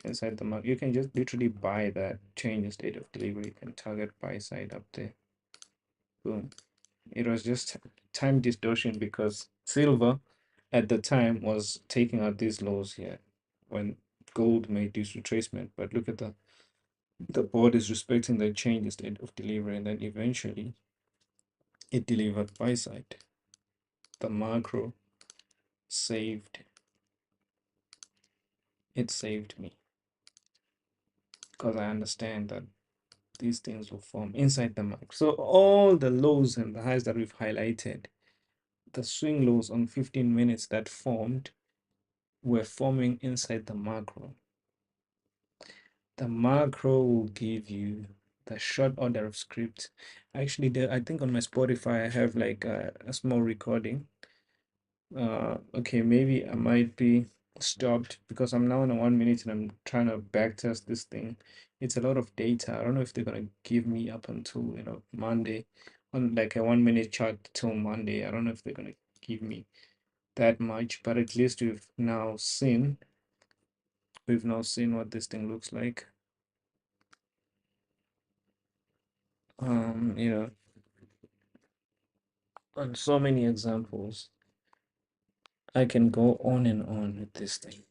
inside the market. You can just literally buy that change in state of delivery. You can target buy side up there. Boom. It was just time distortion because silver at the time was taking out these lows here when gold made this retracement. But look at the board is respecting the change in state of delivery, and then eventually it delivered buy side. The macro saved me because I understand that these things will form inside the market. So all the lows and the highs that we've highlighted, the swing lows on 15 minutes that formed were forming inside the macro. The macro will give you the short order of script. Actually, I think on my Spotify I have like a small recording. Okay, maybe I might be stopped because I'm now in a 1 minute and I'm trying to backtest this thing. It's a lot of data. I don't know if they're gonna give me up until Monday on like a 1 minute chart till Monday. I don't know if they're gonna give me that much, but at least we've now seen what this thing looks like. You know, on so many examples. I can go on and on with this thing.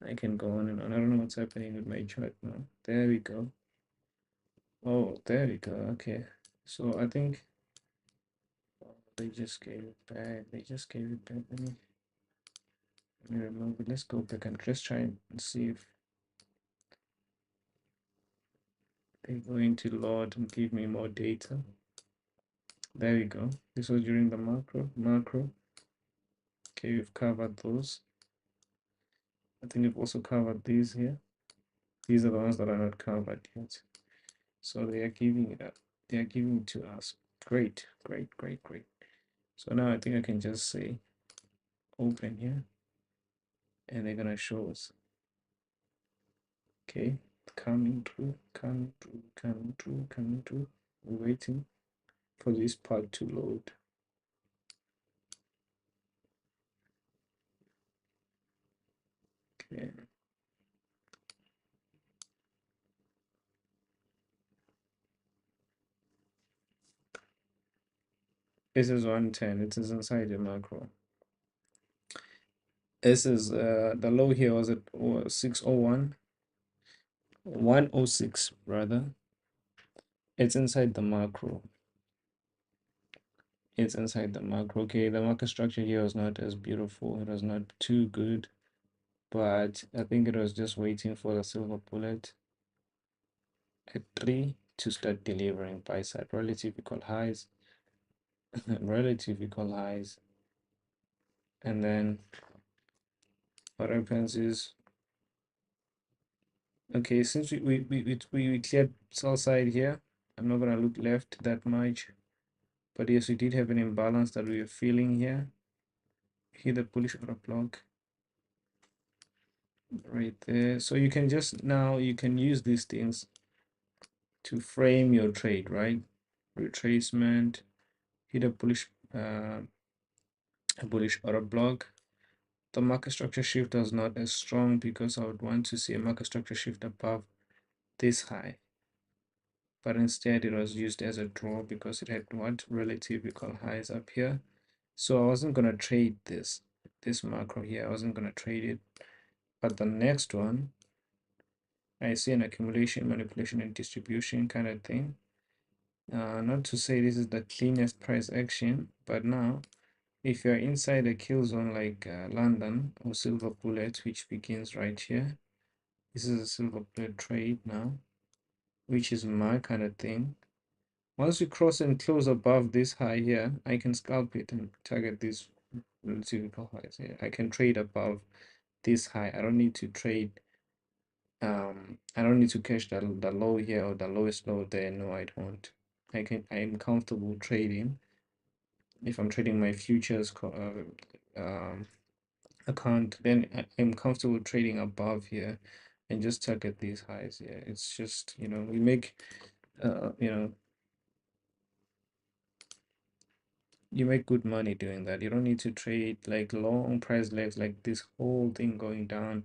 I can go on and on. I don't know what's happening with my chart now. There we go. Oh, there we go. Okay. So I think they just gave it back. They just gave it back. Let me remove it. Let's go back and just try and see if they're going to load and give me more data. There we go. This was during the macro. Okay, we've covered those. I think we've also covered these here. These are the ones that are not covered yet. So they are giving it up. They are giving it to us. Great, great, great, great. So now I think I can just say open here and they're gonna show us. Okay, coming through, coming through, coming through, coming through. We're waiting for this part to load. Okay. This is 110. It is inside the macro. This is the low here was at 601, 106 rather. It's inside the macro. It's inside the macro. Okay, the market structure here was not as beautiful. It was not too good, but I think it was just waiting for the silver bullet at 3 to start delivering buy side relative equal highs, relative equal highs, and then what happens is, okay, since we cleared sell side here, I'm not gonna look left that much, but yes, we did have an imbalance that we are feeling here. Hit the bullish order block right there. So you can just now you can use these things to frame your trade, right? Retracement, hit a bullish order block. The market structure shift was not as strong because I would want to see a market structure shift above this high, but instead it was used as a draw because it had what relative equal highs up here. So I wasn't gonna trade this macro here. I wasn't gonna trade it, but the next one I see an accumulation, manipulation, and distribution kind of thing. Not to say this is the cleanest price action, but now if you're inside a kill zone like London or silver bullet, which begins right here, this is a silver bullet trade now, which is my kind of thing. Once we cross and close above this high here, I can scalp it and target these relative highs here. I can trade above this high. I don't need to trade I don't need to catch the low here or the lowest low there. No, I don't. I'm comfortable trading if I'm trading my futures account, then I'm comfortable trading above here and just target these highs. Yeah, it's just, you know, we make you know, you make good money doing that. You don't need to trade like long price legs, like this whole thing going down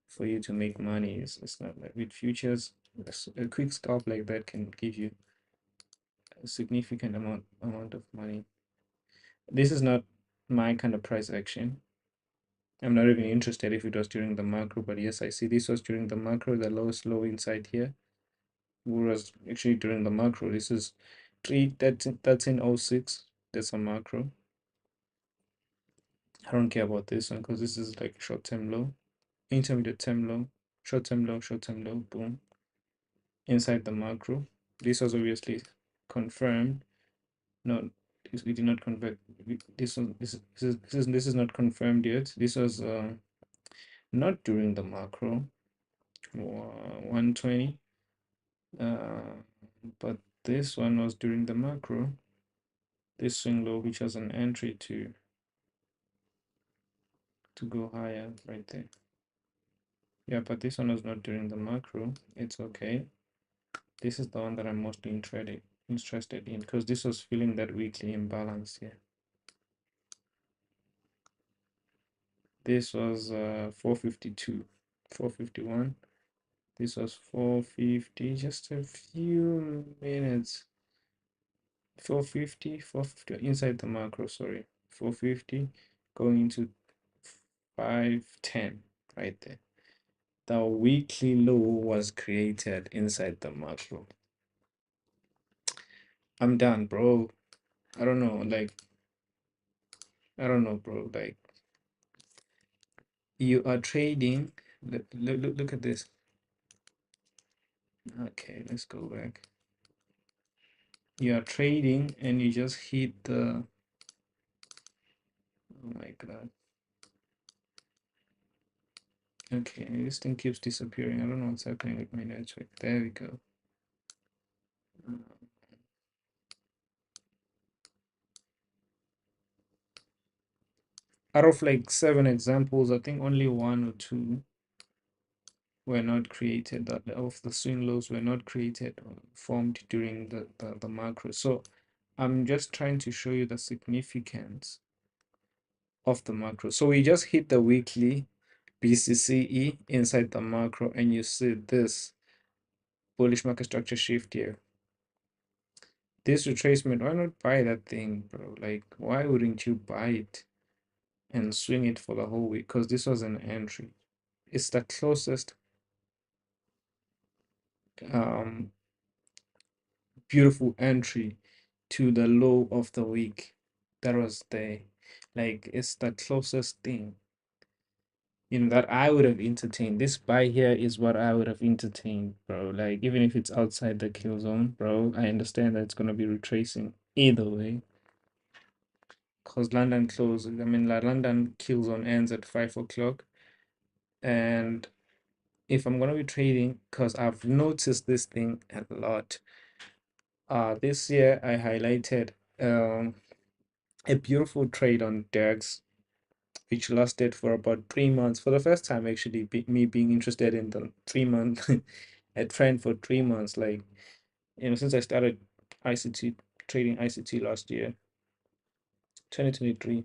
for you to make money. It's not like with futures. A quick scalp like that can give you a significant amount of money. This is not my kind of price action. I'm not even interested if it was during the macro, but yes, I see this was during the macro, the lowest low inside here was actually during the macro. This is 1306. That's a macro. I don't care about this one because this is like short-term low, intermediate term low, short-term low, short-term low, boom. Inside the macro. This was obviously confirmed. No, we did not convert. This one, this is not confirmed yet. This was not during the macro. 120. But this one was during the macro. This swing low, which was an entry to go higher right there. Yeah, but this one was not during the macro. It's okay. This is the one that I'm mostly interested in because this was feeling that weekly imbalance here. This was 452, 451. This was 450, just a few minutes. 450, 450 inside the macro, sorry. 450 going into 510 right there. The weekly low was created inside the macro. I'm done, bro. I don't know, like, I don't know, bro. Like, you are trading. Look at this. Okay, let's go back. You are trading and you just hit the. Oh my god. Okay, this thing keeps disappearing. I don't know what's happening with my network. There we go. Out of like 7 examples, I think only 1 or 2 were not created. That of the swing lows were not created or formed during the macro. So I'm just trying to show you the significance of the macro. So we just hit the weekly BCCE inside the macro, and you see this bullish market structure shift here. This retracement, why not buy that thing, bro? Like, why wouldn't you buy it and swing it for the whole week? Because this was an entry. It's the closest beautiful entry to the low of the week that was there. Like, it's the closest thing, you know, that I would have entertained. This buy here is what I would have entertained, bro. Like, even if it's outside the kill zone, bro, I understand that it's gonna be retracing either way. Because London close, I mean, like, London kill zone ends at 5 o'clock. And if I'm gonna be trading, because I've noticed this thing a lot. This year I highlighted a beautiful trade on DEX, which lasted for about 3 months. For the first time, actually, me being interested in the 3 month a trend for 3 months. Like, you know, since I started ICT trading ICT last year, 2023,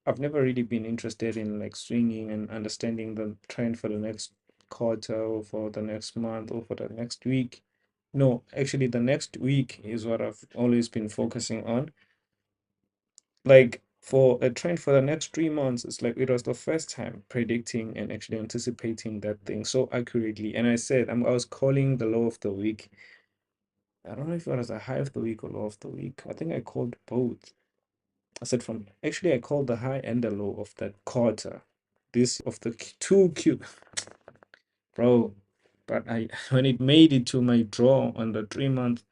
I've never really been interested in like swinging and understanding the trend for the next quarter or for the next month or for the next week. No, actually, the next week is what I've always been focusing on. Like, for a trend for the next 3 months, it's like it was the first time predicting and actually anticipating that thing so accurately. And I said, I was calling the low of the week. I don't know if it was a high of the week or low of the week. I think I called both. I said actually, I called the high and the low of that quarter. This of the 2Q, bro. But when it made it to my draw on the 3 month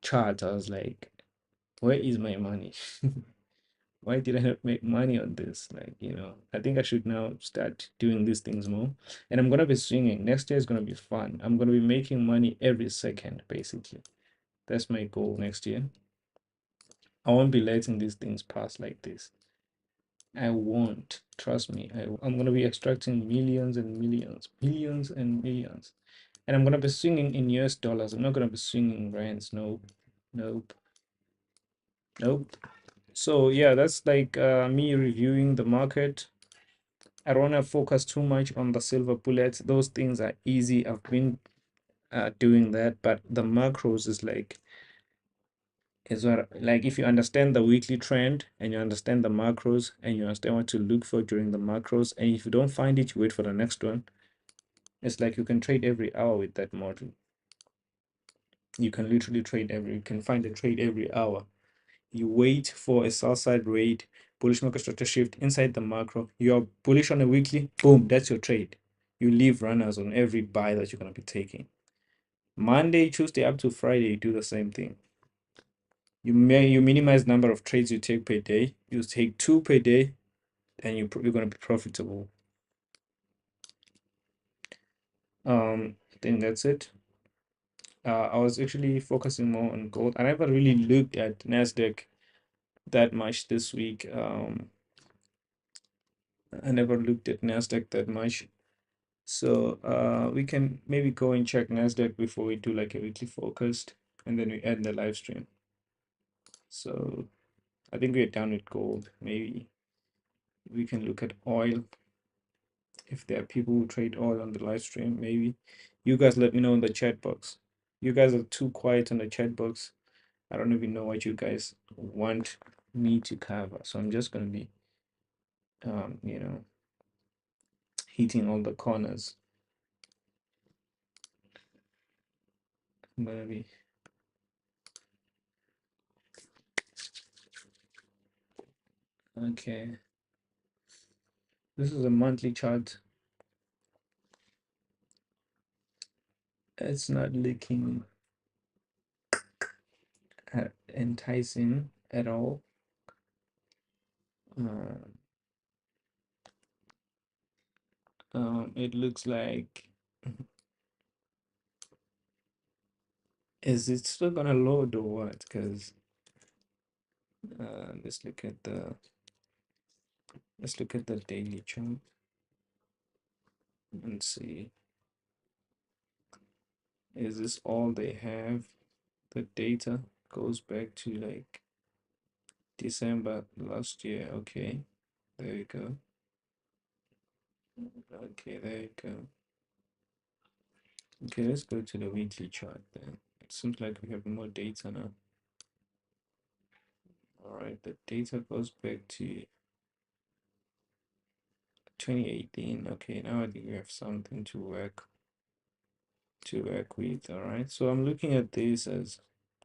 chart, I was like, where is my money? Why did I not make money on this? Like, you know, I think I should now start doing these things more. And I'm gonna be swinging. Next year is gonna be fun. I'm gonna be making money every second, basically. That's my goal next year. I won't be letting these things pass like this. I won't. Trust me. I'm gonna be extracting millions and millions, billions and millions. And I'm gonna be swinging in US dollars. I'm not gonna be swinging rands. Nope. Nope. Nope. So yeah, that's like me reviewing the market. I don't wanna focus too much on the silver bullets. Those things are easy. I've been doing that, but the macros is what, like, if you understand the weekly trend and you understand the macros and you understand what to look for during the macros, and if you don't find it, you wait for the next one. It's like you can trade every hour with that model. You can literally you can find a trade every hour. You wait for a sell side rate, bullish market structure shift inside the macro. You're bullish on a weekly, boom, that's your trade. You leave runners on every buy that you're going to be taking. Monday, Tuesday, up to Friday, you do the same thing. You minimize number of trades you take per day. You take 2 per day, and you're going to be profitable. I think that's it. I was actually focusing more on gold. I never really looked at NASDAQ that much this week. I never looked at NASDAQ that much. So we can maybe go and check NASDAQ before we do like a weekly focused, and then we end the live stream. So I think we're done with gold. Maybe we can look at oil. If there are people who trade oil on the live stream, maybe you guys let me know in the chat box. You guys are too quiet in the chat box. I don't even know what you guys want me to cover. So I'm just gonna be you know, hitting all the corners. I'm gonna be okay. This is a monthly chart. It's not looking enticing at all. It looks like, is it still gonna load or what? Because let's look at the daily chart and see, is this all they have? The data goes back to like December last year. Okay, there you go. Okay, there you go. Okay, let's go to the weekly chart then. It seems like we have more data now. All right, the data goes back to 2018. Okay, now I think we have something to work with. All right, so I'm looking at this as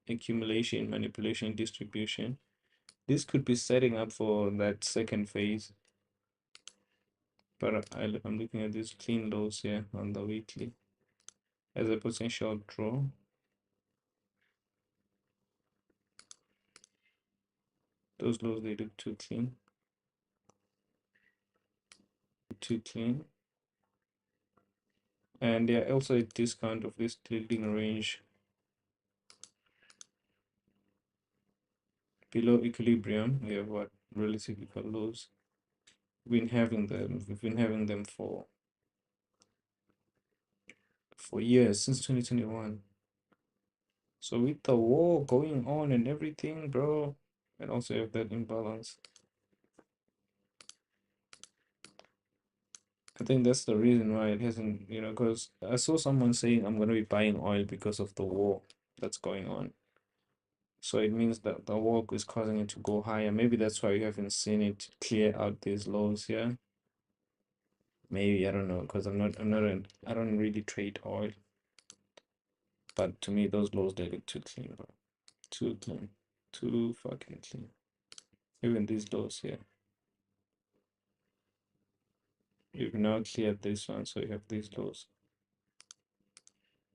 accumulation, manipulation, distribution. This could be setting up for that second phase, but I'm looking at these clean lows here on the weekly as a potential draw. Those lows, they look too clean, and they're also a discount of this trading range below equilibrium. We have what, relative equal lows. We've been having them for years, since 2021. So with the war going on and everything, bro, and also have that imbalance, I think that's the reason why it hasn't, because I saw someone saying I'm going to be buying oil because of the war that's going on. So it means that the war is causing it to go higher. Maybe that's why you haven't seen it clear out these lows here. Maybe, I don't know, because I don't really trade oil. But to me, those lows, they look too clean, bro. Too clean. Too fucking clean. Even these lows here. You've now cleared this one, so you have these lows.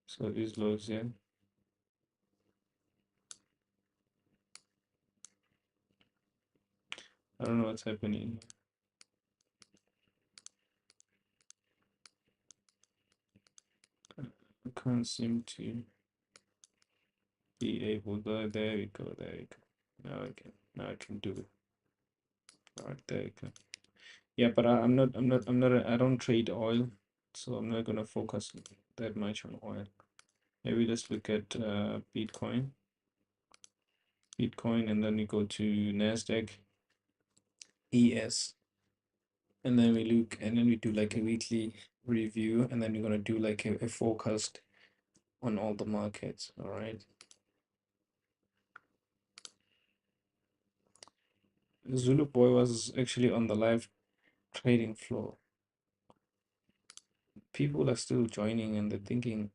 So these lows here. I don't know what's happening. I can't seem to be able to. There we go. Now I can do it. All right, there you go. Yeah, but I don't trade oil, so I'm not gonna focus that much on oil. Maybe let's look at Bitcoin, and then we go to NASDAQ, ES, and then we look, and then we do like a weekly review, and then we're gonna do like a forecast on all the markets. All right. Zulu Boy was actually on the live trading floor. People are still joining and they're thinking,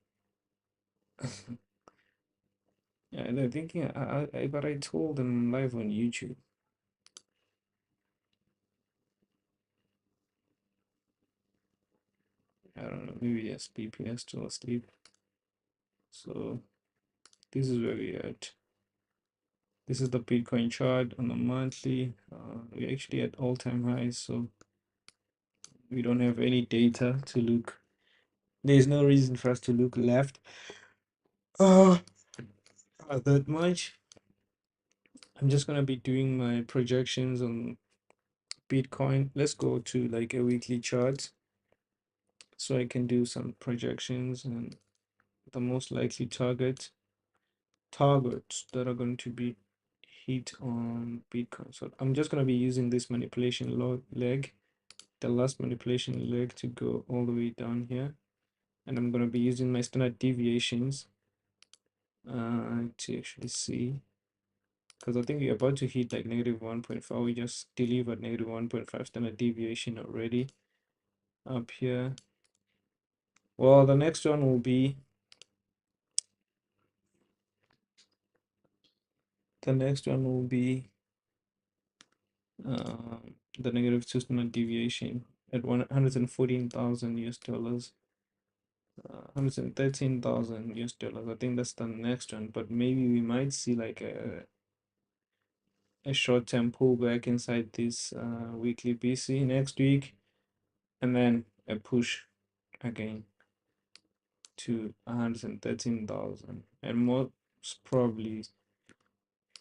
yeah, they're thinking, but I told them live on YouTube. I don't know, maybe SPP is still asleep. So this is where we at. This is the Bitcoin chart on the monthly. We're actually at all-time highs, so we don't have any data to look. There's no reason for us to look left that much. I'm just gonna be doing my projections on Bitcoin. Let's go to like a weekly chart so I can do some projections and the most likely targets that are going to be hit on Bitcoin. So I'm just going to be using this manipulation leg, the last manipulation leg, to go all the way down here, and I'm going to be using my standard deviations to actually see, because I think we're about to hit like negative 1.5. We just delivered negative 1.5 standard deviation already up here. Well, the next one will be the negative 2 standard deviation at 114,000 US dollars, 113,000 US dollars. I think that's the next one, but maybe we might see like a short-term pullback inside this weekly BC next week, and then a push again to 113,000, and most probably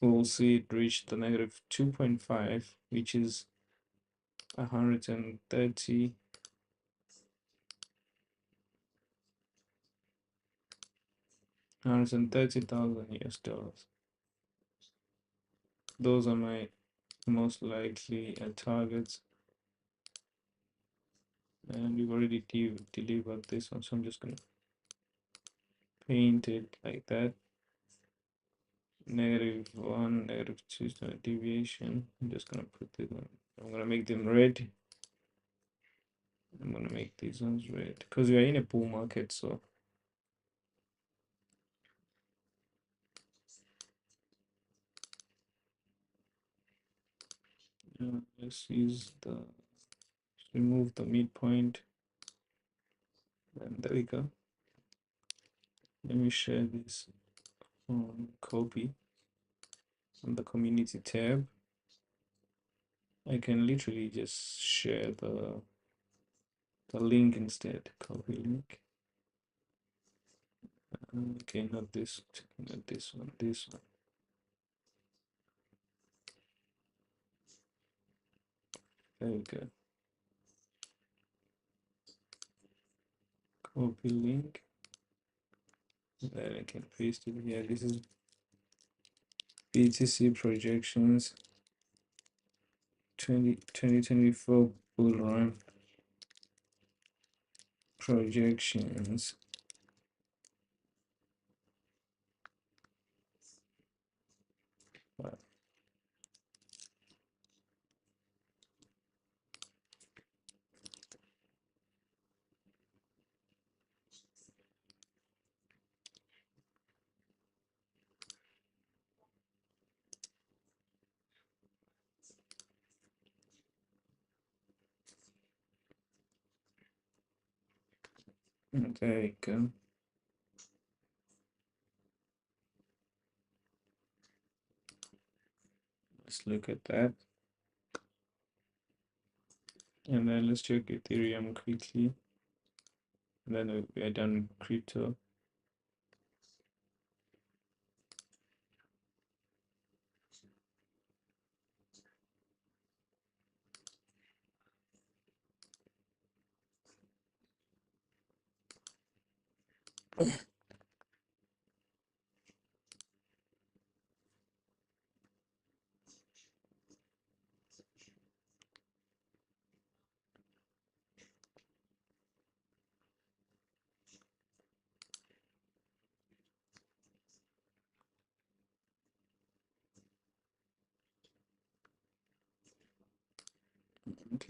we'll see it reach the negative 2.5, which is 130. 130,000 US dollars. Those are my most likely targets, and we've already delivered this one, so I'm just gonna paint it like that. -1, -2 standard deviation. I'm just gonna put it on. I'm gonna make them red. I'm gonna make these ones red because we are in a bull market, so let's remove the midpoint, and there we go. Let me share this copy on the community tab. I can literally just share the link instead. Copy link. Okay, not this one, this one. There we go. Copy link. Then I can paste it here. This is BTC projections 2024 bull run projections. There you go. Let's look at that. And then let's check Ethereum quickly. And then we are done with crypto. Okay,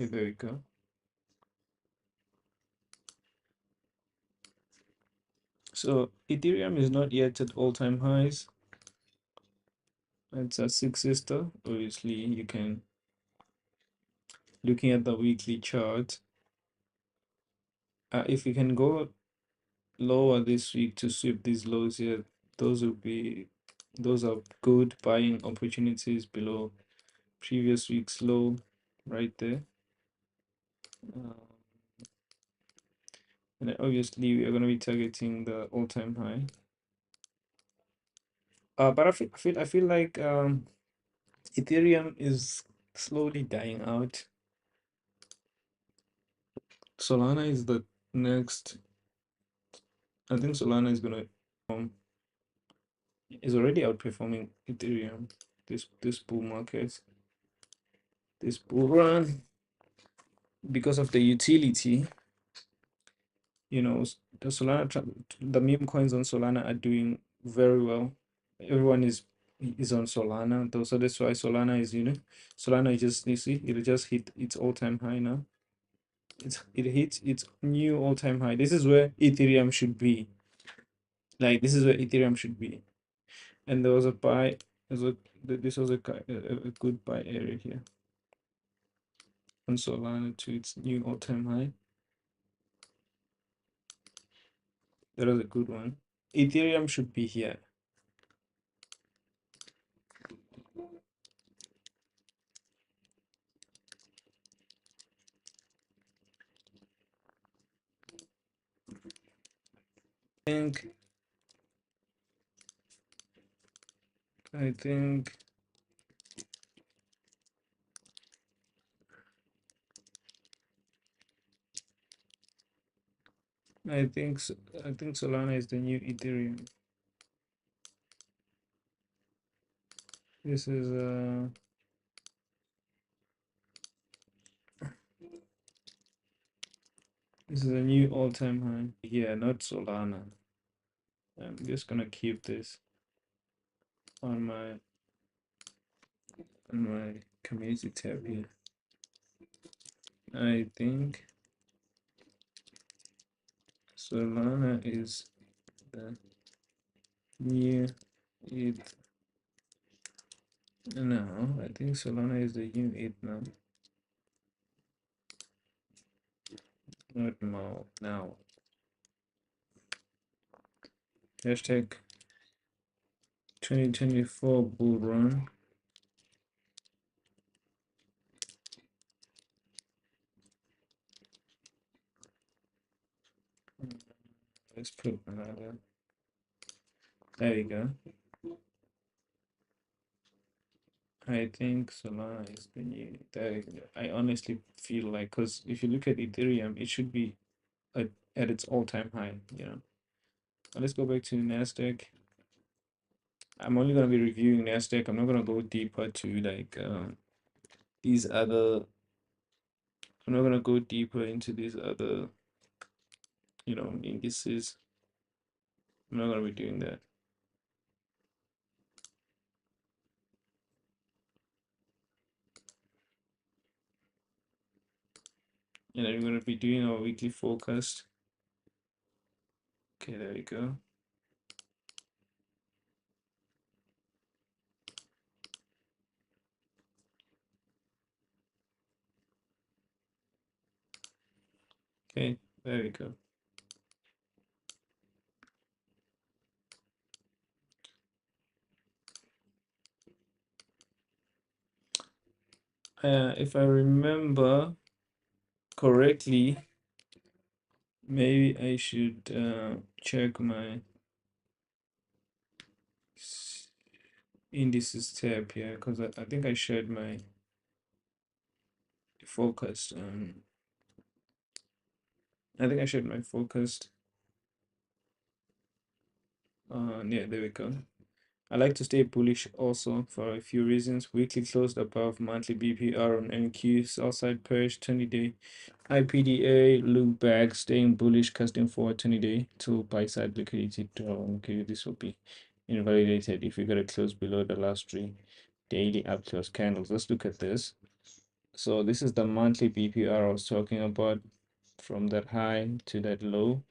there we go. So Ethereum is not yet at all-time highs. It's a six sister. Obviously, you can, looking at the weekly chart, if you can go lower this week to sweep these lows here, those are good buying opportunities below previous week's low right there. And then obviously we are going to be targeting the all-time high. But I feel like Ethereum is slowly dying out. Solana is the next. I think Solana is gonna is already outperforming Ethereum this bull market, this bull run, because of the utility. You know, the the meme coins on Solana are doing very well. Everyone is on Solana, though, so that's why Solana is, Solana is just, you see, it just hit its all-time high now. It hits its new all-time high. This is where Ethereum should be. Like, this is where Ethereum should be. And there was a buy. This was a good buy area here on Solana to its new all-time high. That was a good one. Ethereum should be here. I think I think Solana is the new Ethereum. This is a new all-time high. Yeah, not Solana. I'm just gonna keep this on my community tab here. I think Solana is the new ETH now. I think Solana is the new ETH now. Not now. Hashtag 2024 bull run. Let's put another. There we go. I think Solana is the new. I honestly feel like, because if you look at Ethereum, it should be at its all-time high. Let's go back to NASDAQ. I'm only gonna be reviewing NASDAQ. I'm not gonna go deeper to like these other. I'm not gonna go deeper into these other, indices. I'm not gonna be doing that. And then we're gonna be doing our weekly forecast. Okay, there we go. Okay, there we go. If I remember correctly, maybe I should check my indices tab here, because I think I shared my forecast. I think I shared my forecast Yeah, there we go. I like to stay bullish also for a few reasons. Weekly closed above monthly BPR on NQ, sell side purge 20-day IPDA, loop back, staying bullish, casting forward 20-day to buy side liquidity draw. Okay, this will be invalidated if we got to close below the last three daily up close candles. Let's look at this. So this is the monthly BPR I was talking about, from that high to that low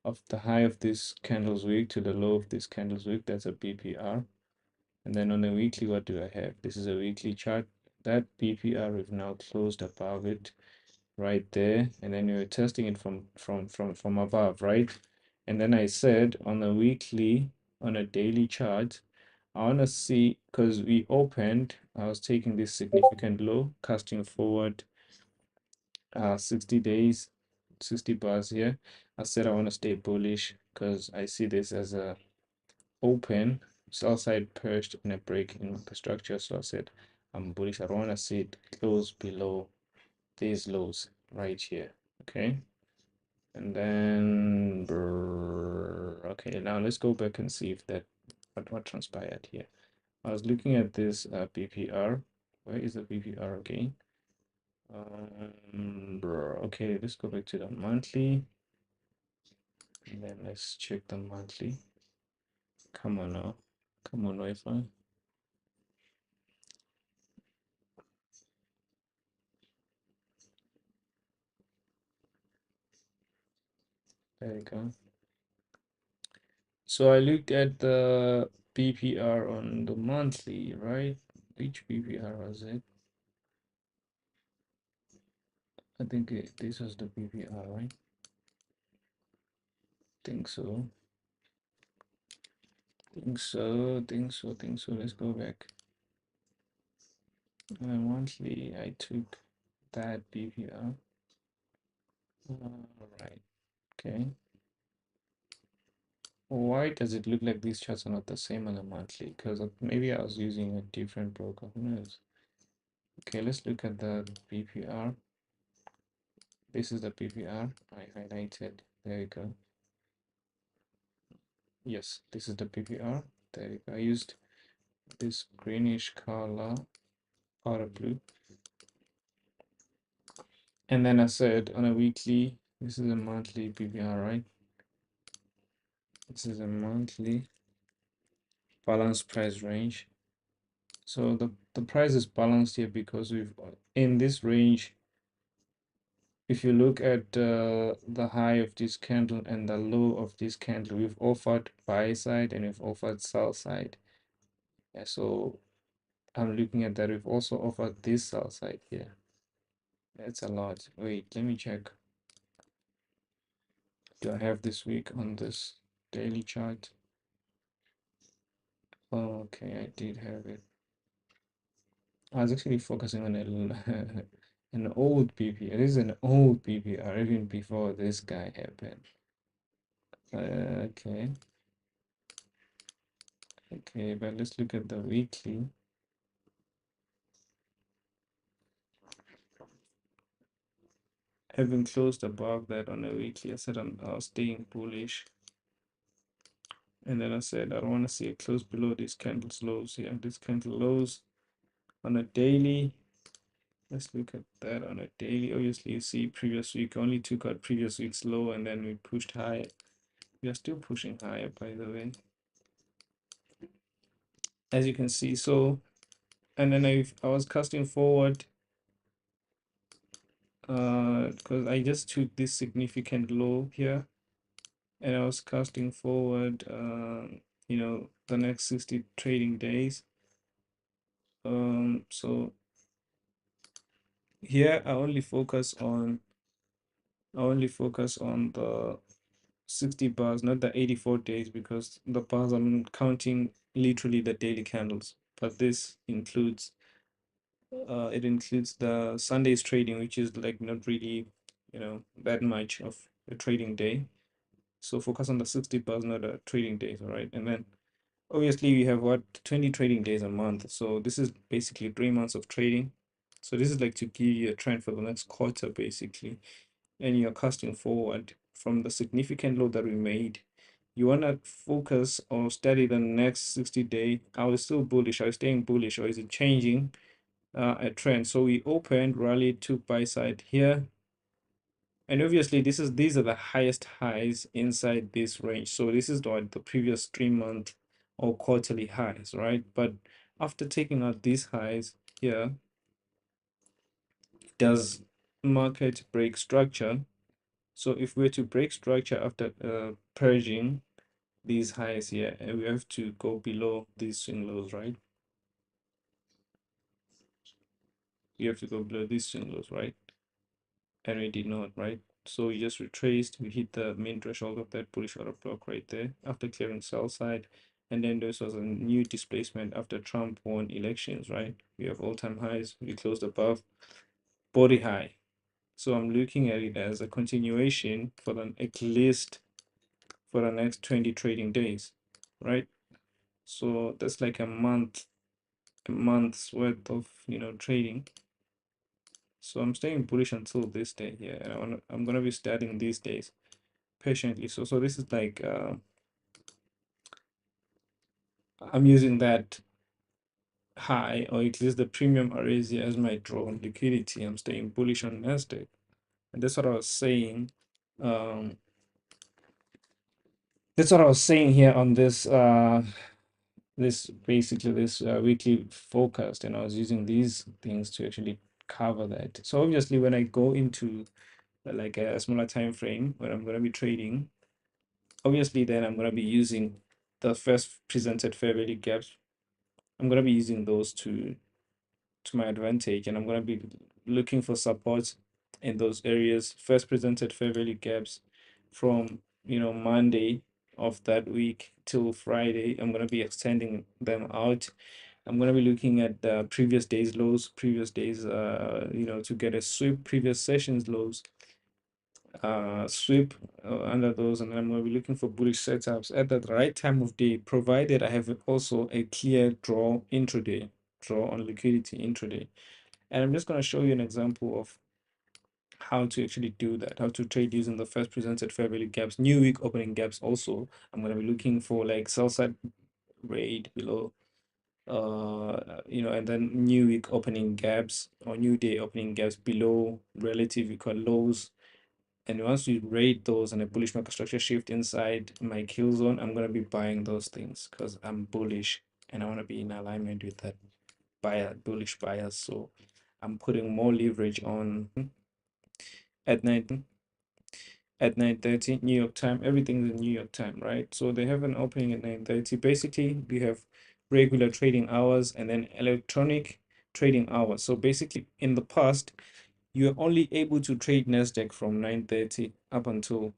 of the high of this candles week to the low of this candles week. That's a BPR. And then on the weekly, what do I have? This is a weekly chart. That BPR we've now closed above it right there, and then we were testing it from above, right? And then I said on a weekly, on a daily chart, I want to see, because we opened, I was taking this significant low, casting forward 60 days, 60 bars here. I said I want to stay bullish because I see this as a open sell side perched in a break in the structure. So I said I'm bullish. I don't want to see it close below these lows right here. Okay. And then okay, now let's go back and see if that what transpired here. I was looking at this BPR. Where is the BPR again? Okay, let's go back to the monthly, and then let's check the monthly. Come on now, come on Wi-Fi. There you go. So I looked at the BPR on the monthly, right? Which BPR was it? I think this was the BPR, right? Think so. Think so. Let's go back. Monthly, I took that BPR. Right. Okay. Why does it look like these charts are not the same on the monthly? Because maybe I was using a different broker. Who knows? Okay, let's look at the BPR. This is the BPR I highlighted. There you go. Yes, this is the BPR. There you go. I used this greenish color, powder blue. And then I said on a weekly, this is a monthly BPR, right? This is a monthly balanced price range. So the price is balanced here because we've in this range, if you look at the high of this candle and the low of this candle, we've offered buy side and we've offered sell side. Yeah, so I'm looking at that. We've also offered this sell side here. That's a lot. Wait, let me check. Do I have this week on this daily chart? Oh, okay, I did have it. I was actually focusing on an old PPR. It is an old PPR, even before this guy happened. Okay. Okay, but let's look at the weekly. Having closed above that on a weekly, I said I was staying bullish. And then I said I don't want to see it close below these candles lows here. This candle lows on a daily. Let's look at that on a daily. Obviously, you see previous week only took out previous week's low and then we pushed higher. We are still pushing higher, by the way, as you can see. So, and then I was casting forward because I just took this significant low here and I was casting forward you know, the next 60 trading days. So here I only focus on the 60 bars, not the 84 days, because the bars I'm counting literally the daily candles, but this includes it includes the Sunday's trading, which is like not really, you know, that much of a trading day. So focus on the 60 bars, not the trading days, all right? And then obviously we have what, 20 trading days a month. So this is basically 3 months of trading. So this is like to give you a trend for the next quarter, basically. And you're casting forward from the significant low that we made you want to focus or study the next 60-day. Are we still bullish? Are we staying bullish, or is it changing a trend? So we opened, rallied, took buy side here, and obviously these are the highest highs inside this range. So this is the previous 3-month or quarterly highs, right? But after taking out these highs here, does market break structure? So if we're to break structure after purging these highs here, and we have to go below these swing lows, right? We have to go below these swing lows, right? And we did not, right? So we just retraced, we hit the main threshold of that bullish order block right there after clearing sell side. And then this was a new displacement after Trump won elections, right? We have all-time highs, we closed above body high. So I'm looking at it as a continuation for at least for the next 20 trading days, right? So that's like a month's worth of trading. So I'm staying bullish until this day here, and I'm gonna be studying these days patiently. So this is like I'm using that high, or at least the premium RSI, as my draw on liquidity. I'm staying bullish on NASDAQ, and that's what I was saying. That's what I was saying here on this basically this weekly forecast, and I was using these things to actually cover that. So obviously when I go into like a smaller time frame when I'm going to be trading, obviously then I'm going to be using the first presented fair value gaps. I'm going to be using those to my advantage, and I'm going to be looking for support in those areas. First presented fair value gaps from Monday of that week till Friday. I'm going to be extending them out. I'm going to be looking at the previous days lows, previous days to get a sweep, previous sessions lows, sweep under those, and then I'm going to be looking for bullish setups at the right time of day, provided I have also a clear draw intraday, draw on liquidity intraday. And I'm just going to show you an example of how to actually do that, how to trade using the first presented fair value gaps, new week opening gaps. Also, I'm going to be looking for like sell side raid below, and then new week opening gaps or new day opening gaps below relative equal lows. And once we rate those and a bullish market structure shift inside my kill zone, I'm going to be buying those things because I'm bullish and I want to be in alignment with that bullish bias. So I'm putting more leverage on at night at 9:30 New York time. Everything's in New York time, right? So they have an opening at 9:30. Basically, we have regular trading hours and then electronic trading hours. So basically, in the past, you're only able to trade NASDAQ from 9:30 up until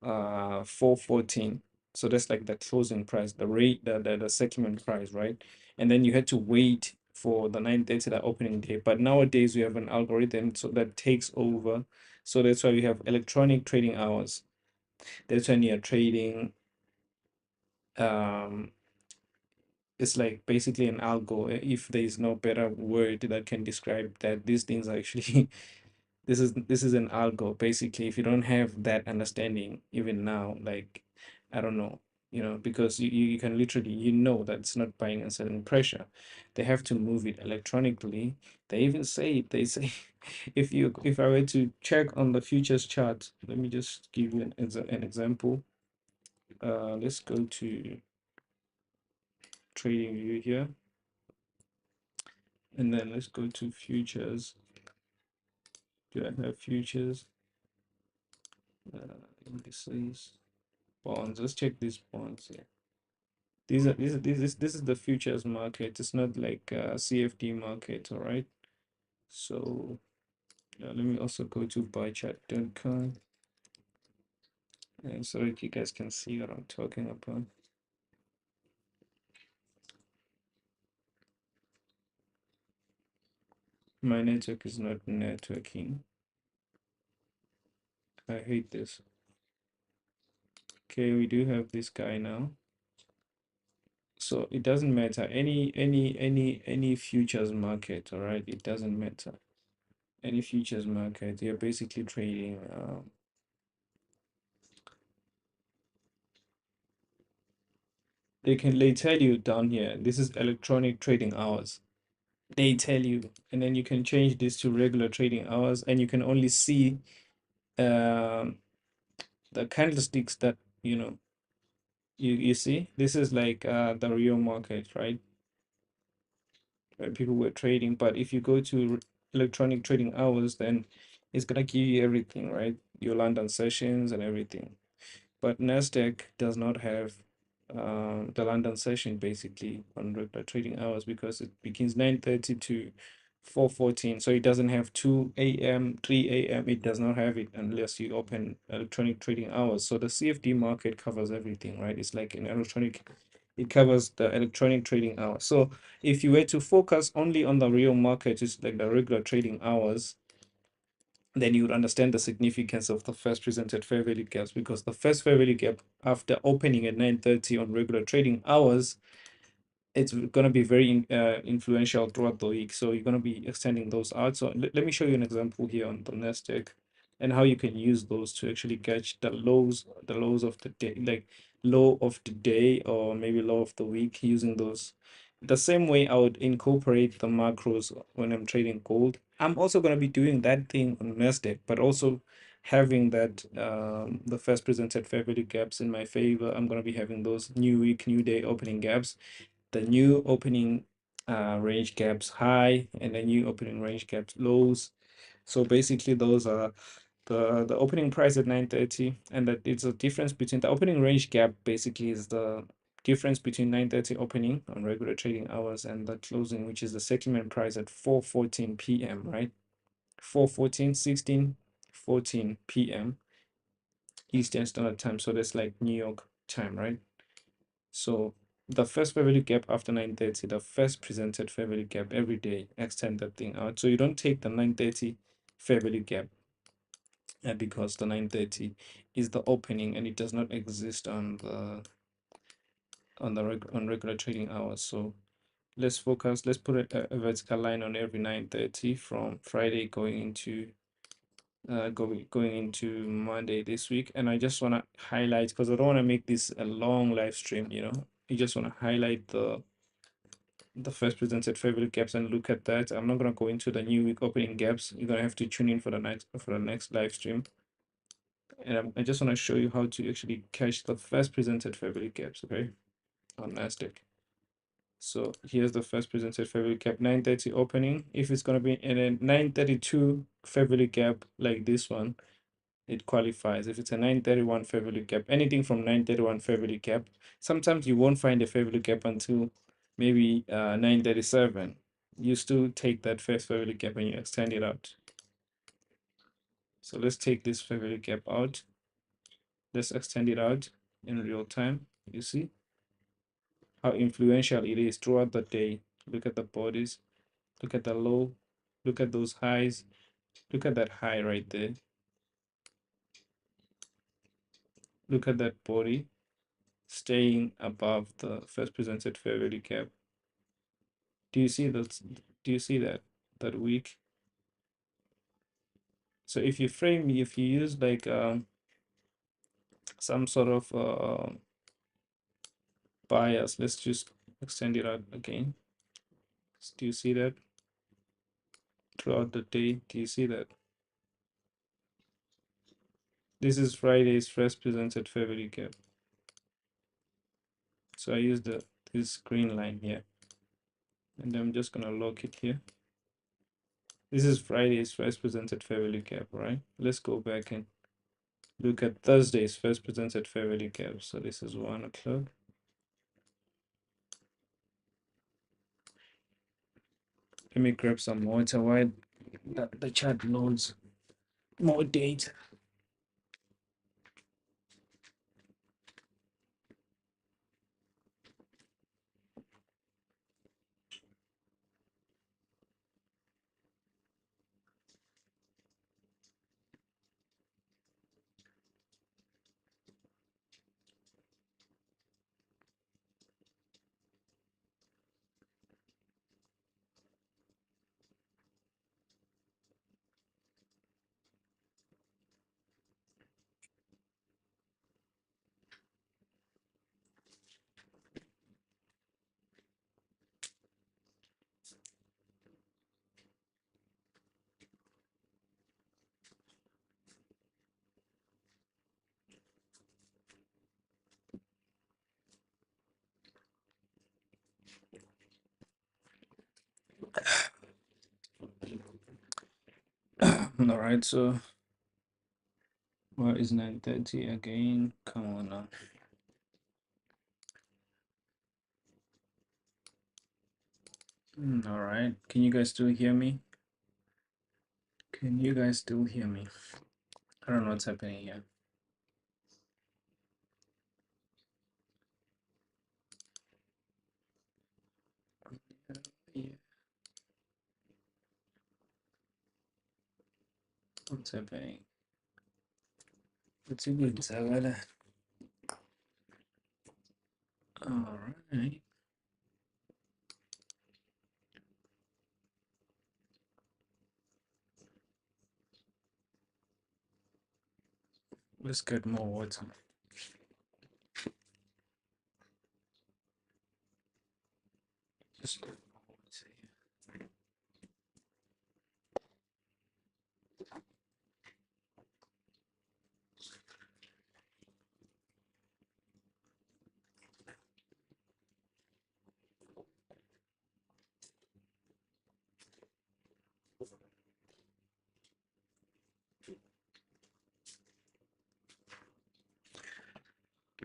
4:14. So that's like the closing price, the rate, the settlement price, right? And then you had to wait for the 9:30, the opening day. But nowadays we have an algorithm so that takes over. So that's why we have electronic trading hours. That's when you're trading. It's like basically an algo. If there is no better word that can describe that, these things are actually this is an algo. Basically, if you don't have that understanding even now, like I don't know, because you can literally that it's not buying and selling pressure. They have to move it electronically. They even say it. They say if I were to check on the futures chart, let me just give you an example. Let's go to trading view here, and then let's go to futures. Do I have futures? Indices, bonds. Let's check these bonds here. This is the futures market. It's not like a CFD market, all right? So let me also go to buychart.com, and so that you guys can see what I'm talking about. My network is not networking. I hate this. Okay, we do have this guy now. So it doesn't matter any futures market, all right? It doesn't matter any futures market. You're basically trading they tell you down here, this is electronic trading hours. They tell you, and then you can change this to regular trading hours, and you can only see um the candlesticks that you see. This is like the real market, right? Where people were trading. But if you go to electronic trading hours, then it's gonna give you everything, right? Your London sessions and everything. But NASDAQ does not have the London session basically on regular trading hours because it begins 9:30 to 4:14. So it doesn't have 2 a.m., 3 a.m. It does not have it unless you open electronic trading hours. So the CFD market covers everything, right? It's like an electronic, it covers the electronic trading hours. So if you were to focus only on the real market, it's like the regular trading hours, then you would understand the significance of the first presented fair value gaps, because the first fair value gap after opening at 9:30 on regular trading hours, it's going to be very influential throughout the week. So you're going to be extending those out. So let me show you an example here on the NASDAQ and how you can use those to actually catch the lows of the day, like low of the day or maybe low of the week, using those. The same way I would incorporate the macros when I'm trading gold. I'm also going to be doing that thing on NASDAQ, but also having that the first presented fair value gaps in my favor. I'm going to be having those new week, new day opening gaps, the new opening range gaps high, and the new opening range gaps lows. So basically those are the opening price at 9:30, and that it's a difference between the opening range gap basically is the difference between 9:30 opening on regular trading hours and the closing, which is the settlement price at 4:14 p.m., right? 4:14, 16, 14 p.m. Eastern Standard Time. So that's like New York time, right? So the first fair value gap after 9:30, the first presented fair value gap every day, extend that thing out. So you don't take the 9:30 fair value gap because the 9:30 is the opening and it does not exist on the on regular trading hours. So let's focus. Let's put a vertical line on every 9:30 from Friday going into Monday this week. And I just want to highlight, because I don't want to make this a long live stream, I just want to highlight the first presented fair value gaps and look at that. I'm not going to go into the new week opening gaps. You're going to have to tune in for the next live stream. And I just want to show you how to actually catch the first presented fair value gaps, okay, on NASDAQ. So here's the first presented fair value gap, 9:30 opening. If it's going to be in a 9:32 fair value gap like this one, it qualifies. If it's a 9:31 fair value gap, anything from 9:31 fair value gap, sometimes you won't find a fair value gap until maybe 9:37. You still take that first fair value gap and you extend it out. So let's take this fair value gap out. Let's extend it out in real time. You see how influential it is throughout the day. Look at the bodies, look at the low, look at those highs, look at that high right there. Look at that body staying above the first presented fair value gap. Do you see that? Do you see that week? So if you use like some sort of bias, let's just extend it out again. Do you see that throughout the day? Do you see that? This is Friday's first presented fair value gap. So I use this green line here, and I'm just gonna lock it here. This is Friday's first presented fair value gap, right? Let's go back and look at Thursday's first presented fair value gap. So this is 1 o'clock. Let me grab some water while the chat loads more data. All right, so where is 9:30 again? Come on now. All right, can you guys still hear me? Can you guys still hear me? I don't know what's happening here. Yeah. What's happening? It's a good Savannah. All right. Let's get more water. Just get more water here.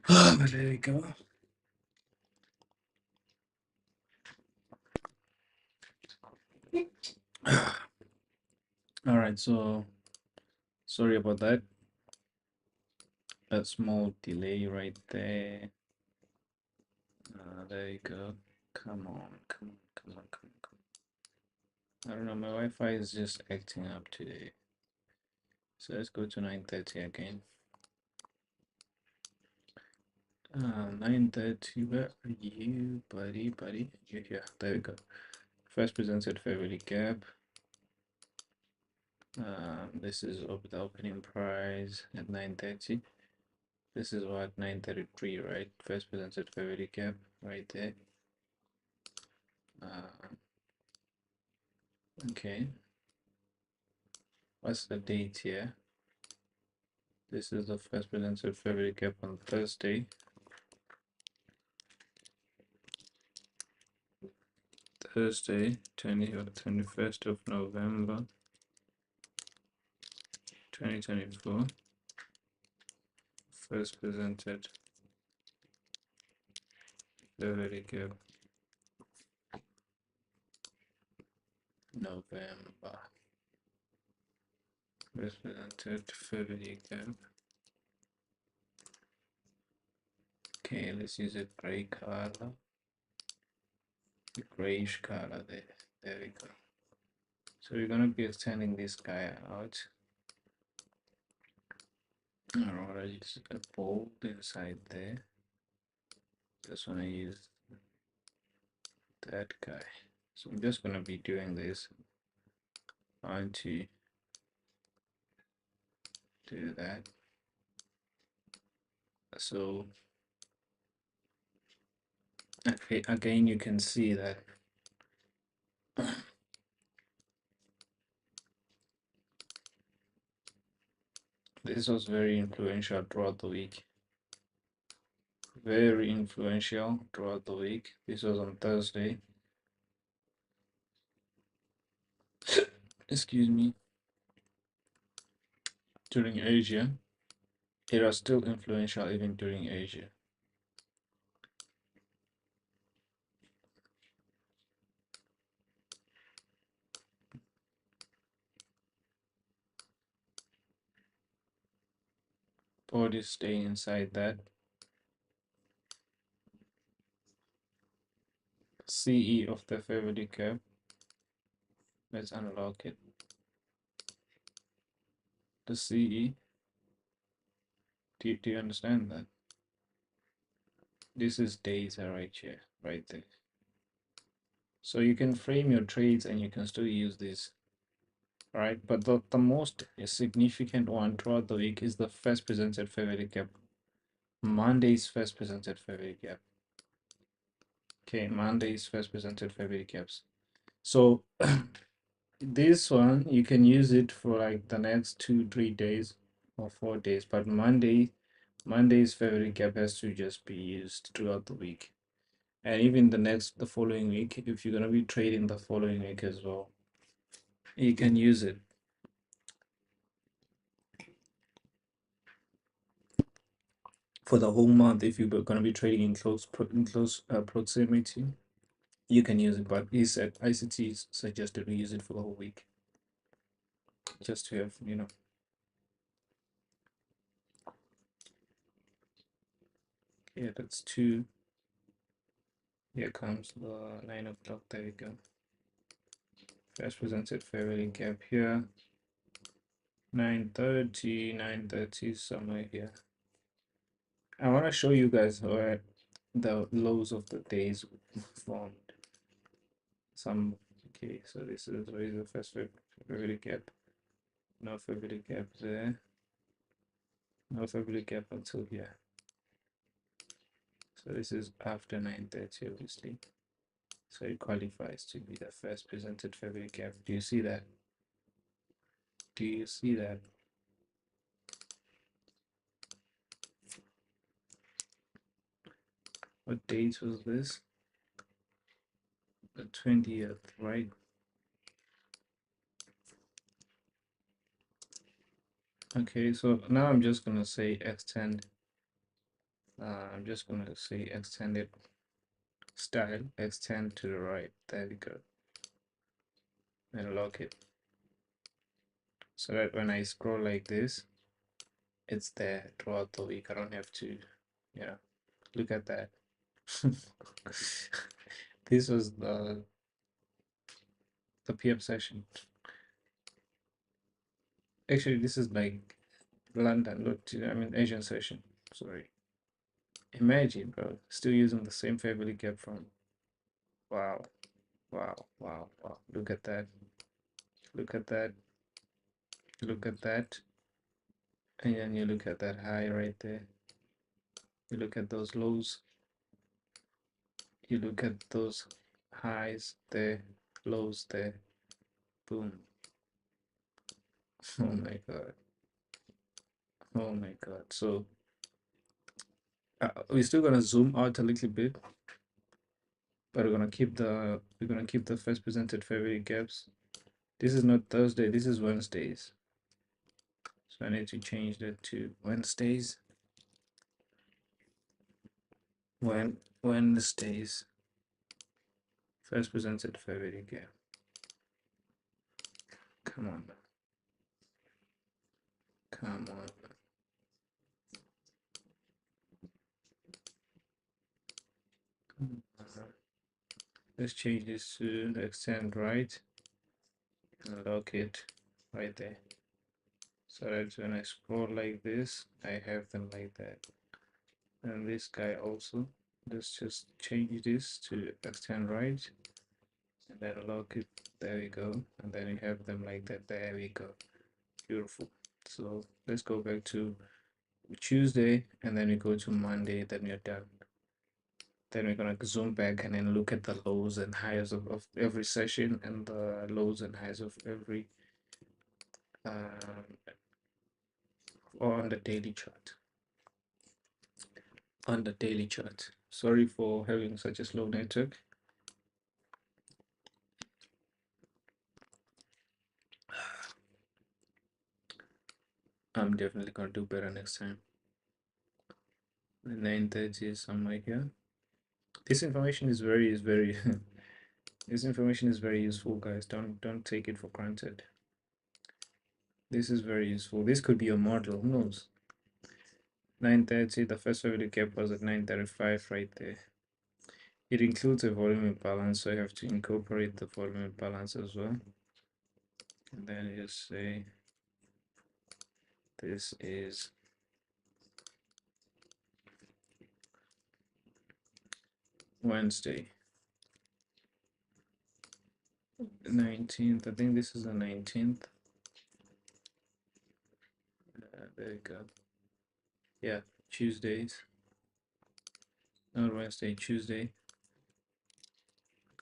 There we go. All right, so sorry about that. A small delay right there. There you go. Come on, come on, come on, come on, come on. I don't know, my Wi-Fi is just acting up today. So let's go to 9:30 again. 9:30, where are you, buddy? You're here. There we go. First presented favorite gap. This is the opening price at 9:30. This is what 9:33, right? First presented favorite gap right there. Okay. What's the date here? This is the first presented favorite gap on Thursday. Thursday, 21st of November, 2024. First presented favorite gap. November. First presented favorite gap. Okay, let's use a gray color. The grayish color there. There we go. So we're gonna be extending this guy out. Alright, just a bold inside there. Just wanna use that guy. So I'm just gonna be doing this. I want to do that. So okay, again you can see that this was very influential throughout the week. Very influential throughout the week. This was on Thursday. Excuse me. During Asia. It was still influential even during Asia. Body stay inside that. CE of the favorite cap. Let's unlock it. The CE. Do you understand that? This is data right here, right there. So you can frame your trades and you can still use this. All right, but the most significant one throughout the week is the first presented favorite cap. Monday's first presented favorite cap. Okay, Monday's first presented favorite caps. So this one you can use it for like the next 2-3 days or 4 days, but Monday's favorite cap has to just be used throughout the week. And even the following week, if you're gonna be trading the following week as well, you can use it. For the whole month, if you're gonna be trading in close proximity, you can use it. But he said ICT suggested we use it for the whole week, just to have, you know. Yeah, that's 2. Here comes the 9 o'clock. There we go. First presented fair value gap here. 9:30, somewhere here. I want to show you guys where the lows of the days formed. Okay, so this is where the first fair value gap. No fair value gap there. No fair value gap until here. So this is after 9:30, obviously. So it qualifies to be the first presented fair value gap. Do you see that? Do you see that? What date was this? The 20th, right? Okay, so now I'm just gonna say extend. I'm just gonna say extended style, extend to the right. There we go. And lock it. So that when I scroll like this, it's there throughout the week. I don't have to, yeah. Look at that. This was the PM session. Actually, this is like London, look, I mean Asian session. Sorry. Imagine, bro, still using the same family gap from. Wow, wow, wow, wow. Look at that. Look at that. Look at that. And then you look at that high right there. You look at those lows. You look at those highs there, lows there. Boom. Oh my god. Oh my god. So we're still gonna zoom out a little bit, but we're gonna keep the first presented February gaps. This is not Thursday, this is Wednesdays. So I need to change that to Wednesdays. Wednesdays. First presented February gap. Come on. Come on. Let's change this to the extend right and lock it right there. So that when I scroll like this, I have them like that. And this guy also, let's just change this to extend right and then lock it. There we go. And then you have them like that. There we go. Beautiful. So let's go back to Tuesday and then we go to Monday, then you're done. Then we're gonna zoom back and then look at the lows and highs of every session and the lows and highs of every on the daily chart. On the daily chart. Sorry for having such a slow network. I'm definitely gonna do better next time. 9:30 is somewhere here. This information is very this information is very useful, guys. Don't take it for granted. This is very useful. This could be a model, who knows? 9:30, the first value gap was at 9:35 right there. It includes a volume imbalance, so you have to incorporate the volume imbalance as well. And then you say this is Wednesday, 19th. I think this is the 19th. There you go. Yeah, Tuesdays. Not Wednesday, Tuesday.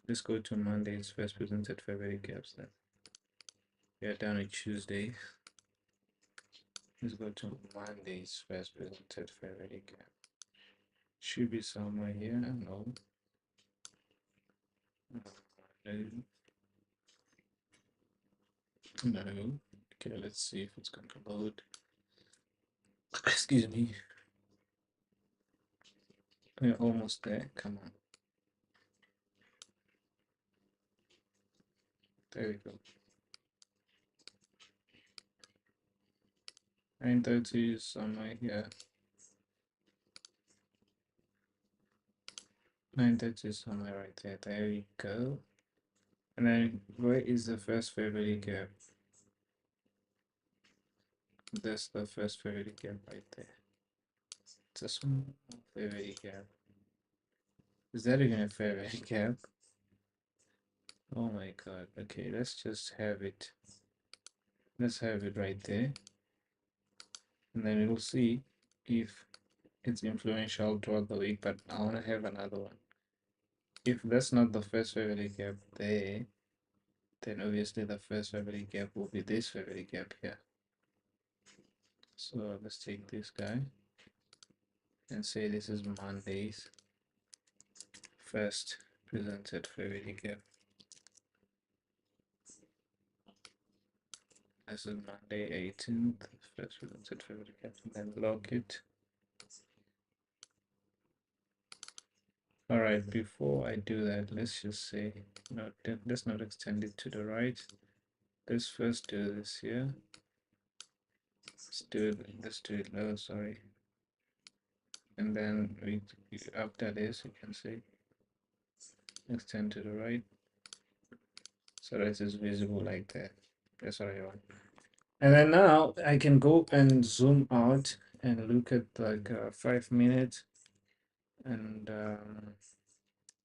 Let's go to Monday's first presented February gaps then. We are down on Tuesday. Let's go to Monday's first presented February gap. Should be somewhere here. No. No. Okay, let's see if it's going to load. Excuse me. We're almost there. Come on. There we go. 9:30 is somewhere here. 9:30 is somewhere right there. There we go. And then where is the first favorite gap? That's the first favorite gap right there. It's a small favorite gap. Is that even a favorite gap? Oh my god. Okay, let's just have it. Let's have it right there. And then we'll see if it's influential throughout the week, but I want to have another one. If that's not the first favorite gap there, then obviously the first favorite gap will be this favorite gap here. So let's take this guy and say this is Monday's first presented favorite gap. This is Monday 18th, first presented favorite gap, and then lock it. All right, before I do that, let's just say, no, let's not extend it to the right. Let's first do this here. Let's do it low, sorry. And then after this, you can say extend to the right. So that is visible like that. That's what I want. And then now I can go and zoom out and look at like 5 minutes and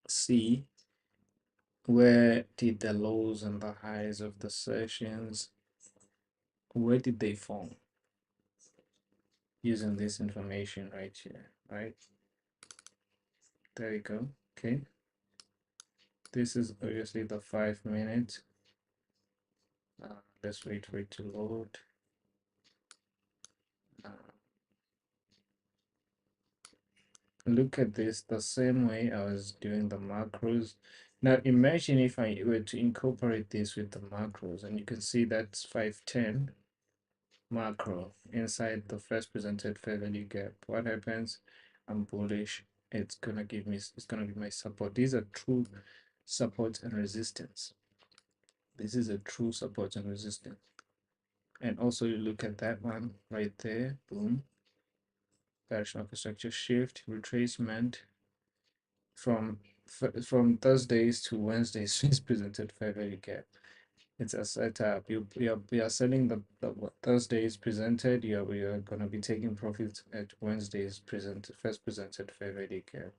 see where did the lows and the highs of the sessions, where did they form using this information right here, right? There we go. Okay. This is obviously the 5 minutes. Let's wait for it to load. Look at this the same way I was doing the macros. Now imagine if I were to incorporate this with the macros, and you can see that's 510 macro inside the first presented fair value gap. What happens? I'm bullish. It's gonna give my support. These are true support and resistance. This is a true support and resistance. And also you look at that one right there, boom. Bearish market structure shift, retracement from Thursdays to Wednesdays is presented fair value gap. It's a setup. We are selling the what Thursdays presented. We are gonna be taking profits at Wednesdays first presented fair value gap.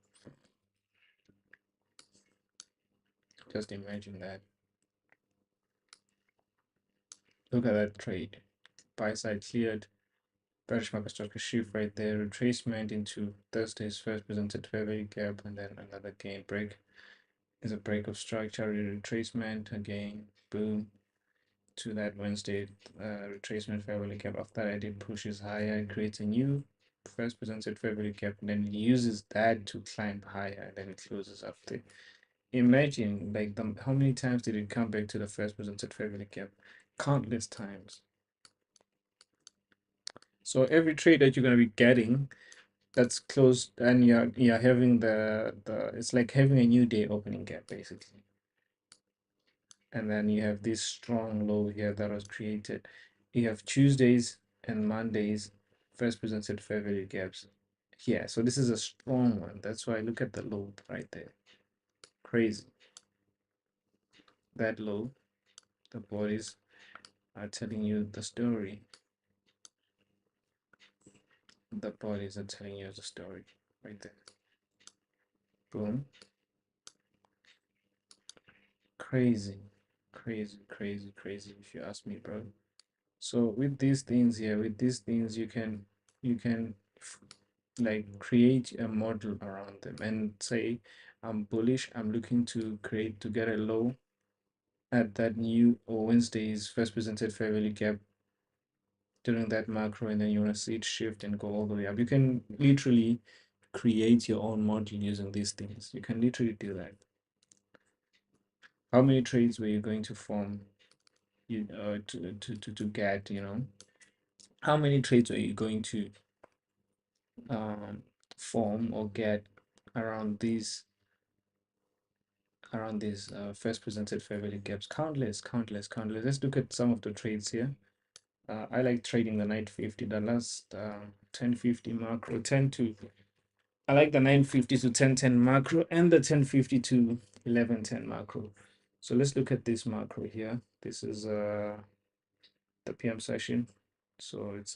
Just imagine that. Look at that trade. Buy side cleared. Bearish market structure shift right there. Retracement into Thursday's first presented fair value gap, and then another gain break. Is a break of structure, retracement again. Boom. To that Wednesday retracement fair value gap. After that, it pushes higher, creates a new first presented fair value gap, and then it uses that to climb higher, and then it closes after. Imagine like how many times did it come back to the first presented fair value gap? Countless times. So every trade that you're going to be getting that's closed, and you're having the it's like having a new day opening gap basically. And then you have this strong low here that was created. You have Tuesdays and Mondays first presented fair value gaps here. So this is a strong one. That's why look at the low right there. Crazy. That low, the bodies are telling you the story. The bodies are telling you the story right there. Boom. Crazy, crazy, crazy, crazy if you ask me, bro. So with these things here, you can like create a model around them and say I'm bullish, I'm looking to get a low at that new or Wednesday's first presented fair value gap during that macro, and then you want to see it shift and go all the way up. You can literally create your own model using these things. You can literally do that. how many trades were you going to form, to get, how many trades are you going to form or get around these first presented fair value gaps? Countless. Let's look at some of the trades here. I like trading the 950, the last 1050 macro, 10 to, I like the 950 to 1010 macro and the 1050 to 1110 macro. So let's look at this macro here. This is the PM session. So it's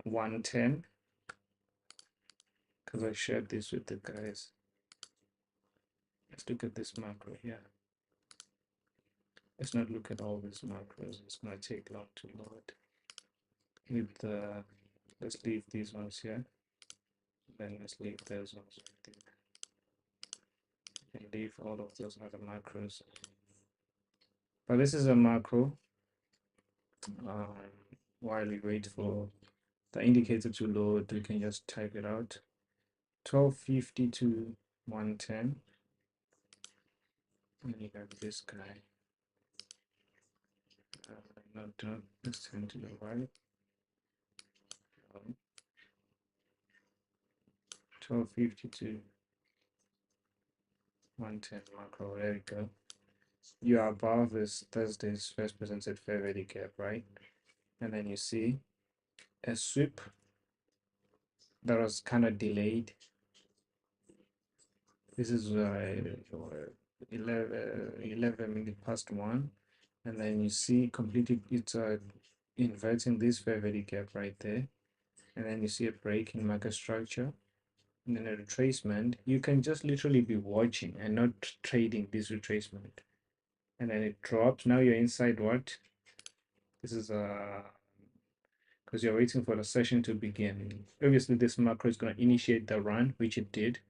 110, because I shared this with the guys. Let's look at this macro here. Let's not look at all these macros. It's going to take long to load. With the, let's leave these ones here. Then let's leave those ones right there. And leave all of those other macros. But this is a macro. While we wait for the indicator to load, we can just type it out. 1250 to 110. And you got this guy. Not let's turn to the right. 1250 to 110 macro. There we go. You are above this Thursday's first presented fair value gap, right? And then you see a sweep that was kind of delayed. This is 11 minutes past 1, and then you see completely it's inverting this fair value gap right there, and then you see a break in market structure, and then a retracement. You can just literally be watching and not trading this retracement, and then it drops. Now you're inside what? This is because you're waiting for the session to begin. Obviously, this macro is going to initiate the run, which it did,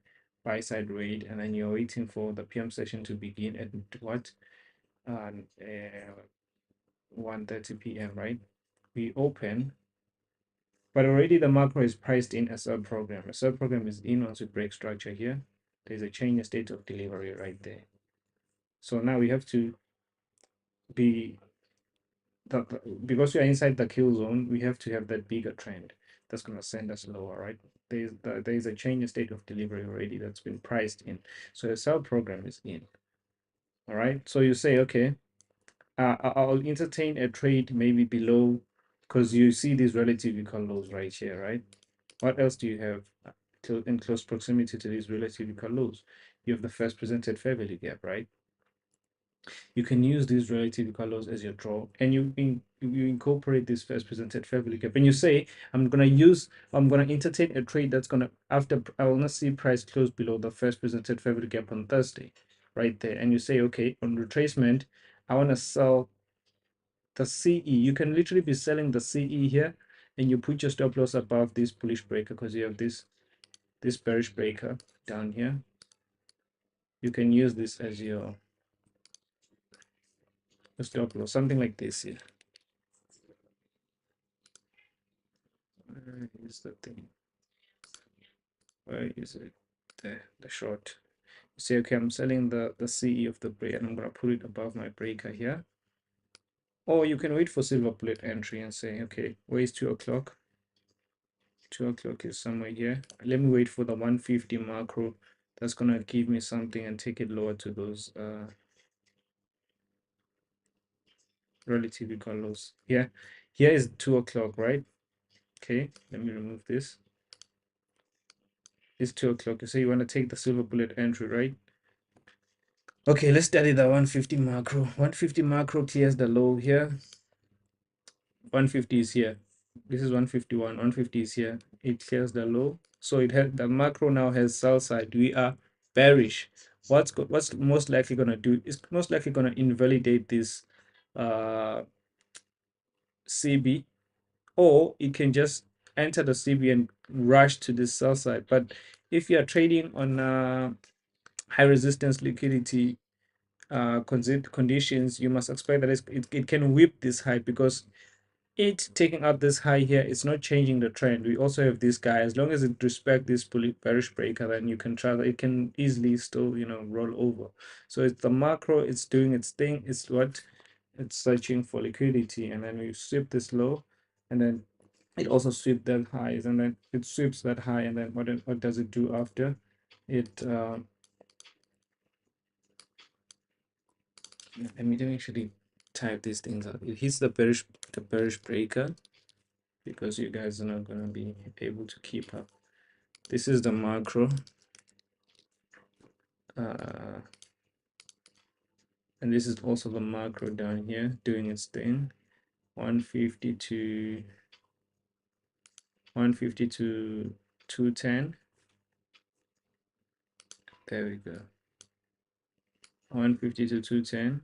buy side rate, and then you're waiting for the PM session to begin at what? 1:30 p.m., right? We open, but already the macro is priced in a sub program. A sub program is in once we break structure here. There's a change in state of delivery right there. So now we have to be because we are inside the kill zone, we have to have that bigger trend that's going to send us lower, right? There's a change in state of delivery already that's been priced in. So the sell program is in. All right. So you say, okay, I'll entertain a trade maybe below, because you see these relative equal lows right here, right? What else do you have in close proximity to these relative equal lows? You have the first presented fair value gap, right? You can use these relative colors as your draw, and you incorporate this first presented fair value gap, and you say, I'm gonna entertain a trade that's gonna, after I will not see price close below the first presented fair value gap on Thursday, right there. And you say, okay, on retracement, I want to sell the CE. You can literally be selling the CE here, and you put your stop loss above this bullish breaker, because you have this bearish breaker down here. You can use this as your stop loss, something like this here. Where is the thing? Where is it? There, the short. You say, okay, I'm selling the CE of the break, and I'm gonna put it above my breaker here. Or you can wait for silver bullet entry and say, okay, where is 2 o'clock? 2 o'clock is somewhere here. Let me wait for the 150 macro. That's gonna give me something and take it lower to those relatively lows. Here is 2 o'clock, right? Okay, let me remove this. It's 2 o'clock. You say you want to take the silver bullet entry, right? Okay, let's study the 150 macro. 150 macro clears the low here. 150 is here. This is 151. 150 is here. It clears the low. So it has, the macro now has sell side. We are bearish. What's most likely going to do is most likely going to invalidate this CB, or it can just enter the CB and rush to this sell side. But if you are trading on high resistance liquidity conditions, you must expect that it can whip this high, because it taking out this high here, it's not changing the trend. We also have this guy, as long as it respects this bearish breaker, then you can try that. It can easily still, you know, roll over. So it's the macro, it's doing its thing. It's what it's searching for liquidity, and then we sweep this low, and then it also sweeps that highs, and then it sweeps that high, and then what does it do after it? Let me actually type these things out. It hits the bearish breaker, because you guys are not going to be able to keep up. This is the macro, and this is also the macro down here doing its thing. 150 to 210. There we go. 150 to 210.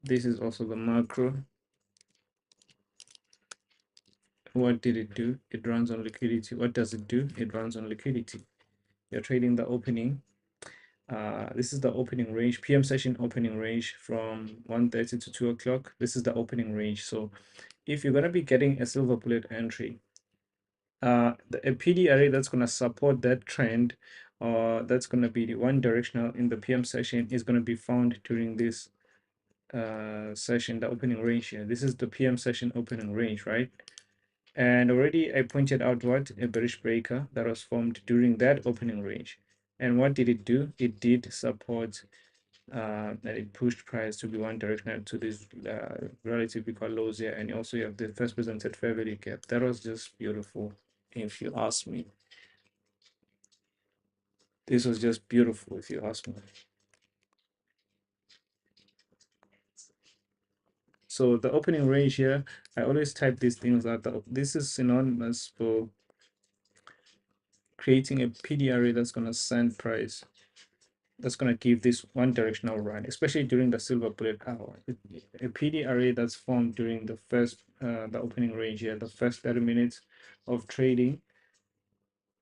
This is also the macro. What did it do? It runs on liquidity. What does it do? It runs on liquidity. You're trading the opening. This is the opening range, PM session opening range from 1:30 to 2 o'clock. This is the opening range. So if you're going to be getting a silver bullet entry, a PD array that's going to support that trend, or that's going to be the one directional in the PM session, is going to be found during this session, the opening range here. This is the PM session opening range, right? And already I pointed out what a bearish breaker that was formed during that opening range. And what did it do? It did support that it pushed price to be one directional to this relative equal lows here. And also you have the first presented fair value gap. That was just beautiful, if you ask me. This was just beautiful, if you ask me. So the opening range here, I always type these things out. This is synonymous for creating a PD array that's going to send price, that's going to give this one directional run, especially during the silver bullet hour. A PD array that's formed during the opening range here, the first 30 minutes of trading,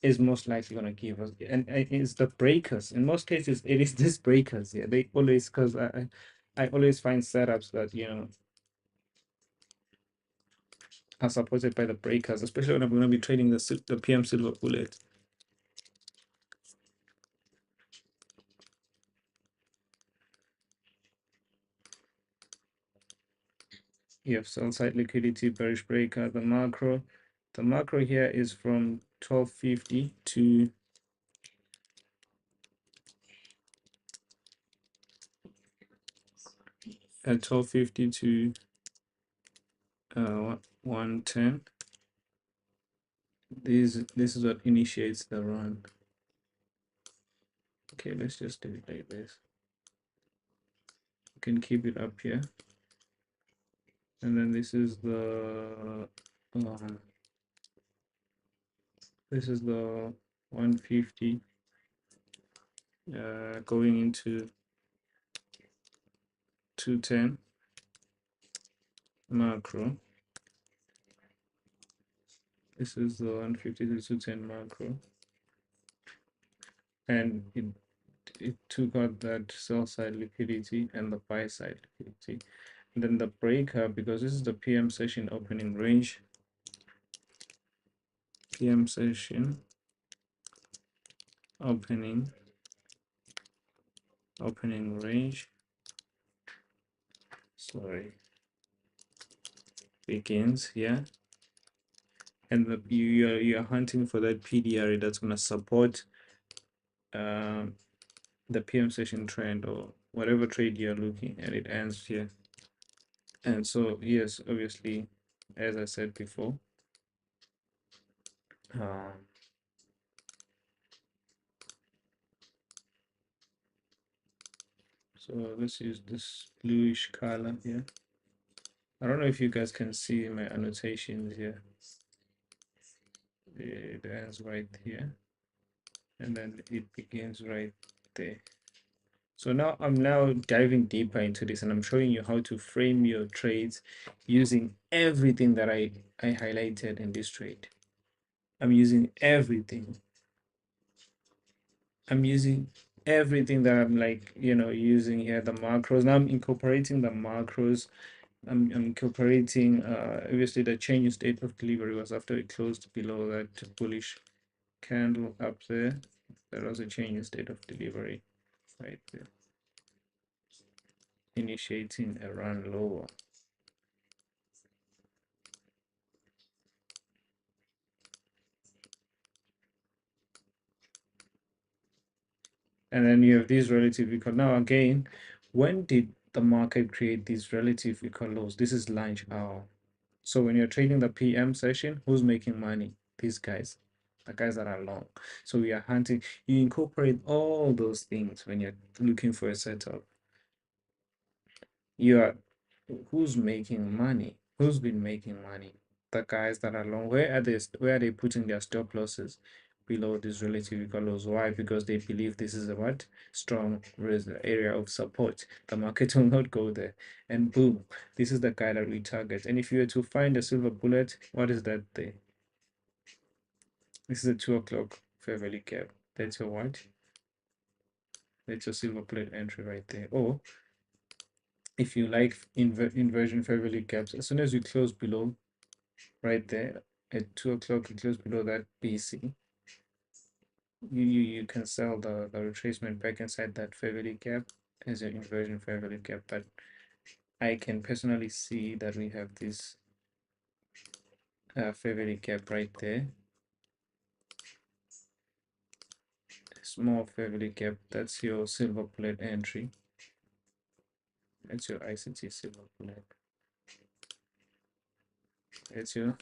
is most likely going to give us, and it's the breakers. In most cases, it is these breakers here. They always, because I always find setups that, you know, are supported by the breakers, especially when I'm going to be trading the PM silver bullet. You have sell side liquidity, bearish breaker. The macro here is from 1250 to 1250 to 110. This is what initiates the run. Okay, let's just do it like this. You can keep it up here, and then this is the 150 going into 210 macro. This is the 150 to 210 macro, and it took out that sell side liquidity and the buy side liquidity. And then the breaker, because this is the PM session opening range, PM session opening range, sorry, begins here, and you're hunting for that PDR that's going to support the PM session trend, or whatever trade you're looking at. It ends here. And so yes, obviously, as I said before, so let's use this bluish color here. I don't know if you guys can see my annotations here. It ends right here, and then it begins right there. So now I'm diving deeper into this, and I'm showing you how to frame your trades using everything that I highlighted in this trade. I'm using everything. I'm using everything that I'm, like, you know, using here, the macros. Now I'm incorporating the macros I'm incorporating, obviously the change in state of delivery was after it closed below that bullish candle up there. There was a change in state of delivery right there, initiating a run lower. And then you have these relative equal. Now again, when did the market create these relative equal lows? This is lunch hour. So when you're trading the PM session, who's making money? These guys, the guys that are long. So we are hunting. You incorporate all those things when you're looking for a setup. You are who's making money? Who's been making money? The guys that are long. Where are they putting their stop losses? Below this relative equal lows. Why? Because they believe this is a what? Strong area of support. The market will not go there. And boom, this is the guy that we target. And if you were to find a silver bullet, what is that there? This is a 2 o'clock fair value gap. That's your what? That's your silver bullet entry right there. Or if you like inversion fair value gaps, as soon as you close below right there at 2 o'clock, you close below that BC, you can sell the retracement back inside that fair value gap as your inversion fair value gap. But I can personally see that we have this fair value gap right there, small fair value gap. That's your silver bullet entry. That's your ICT silver bullet. That's your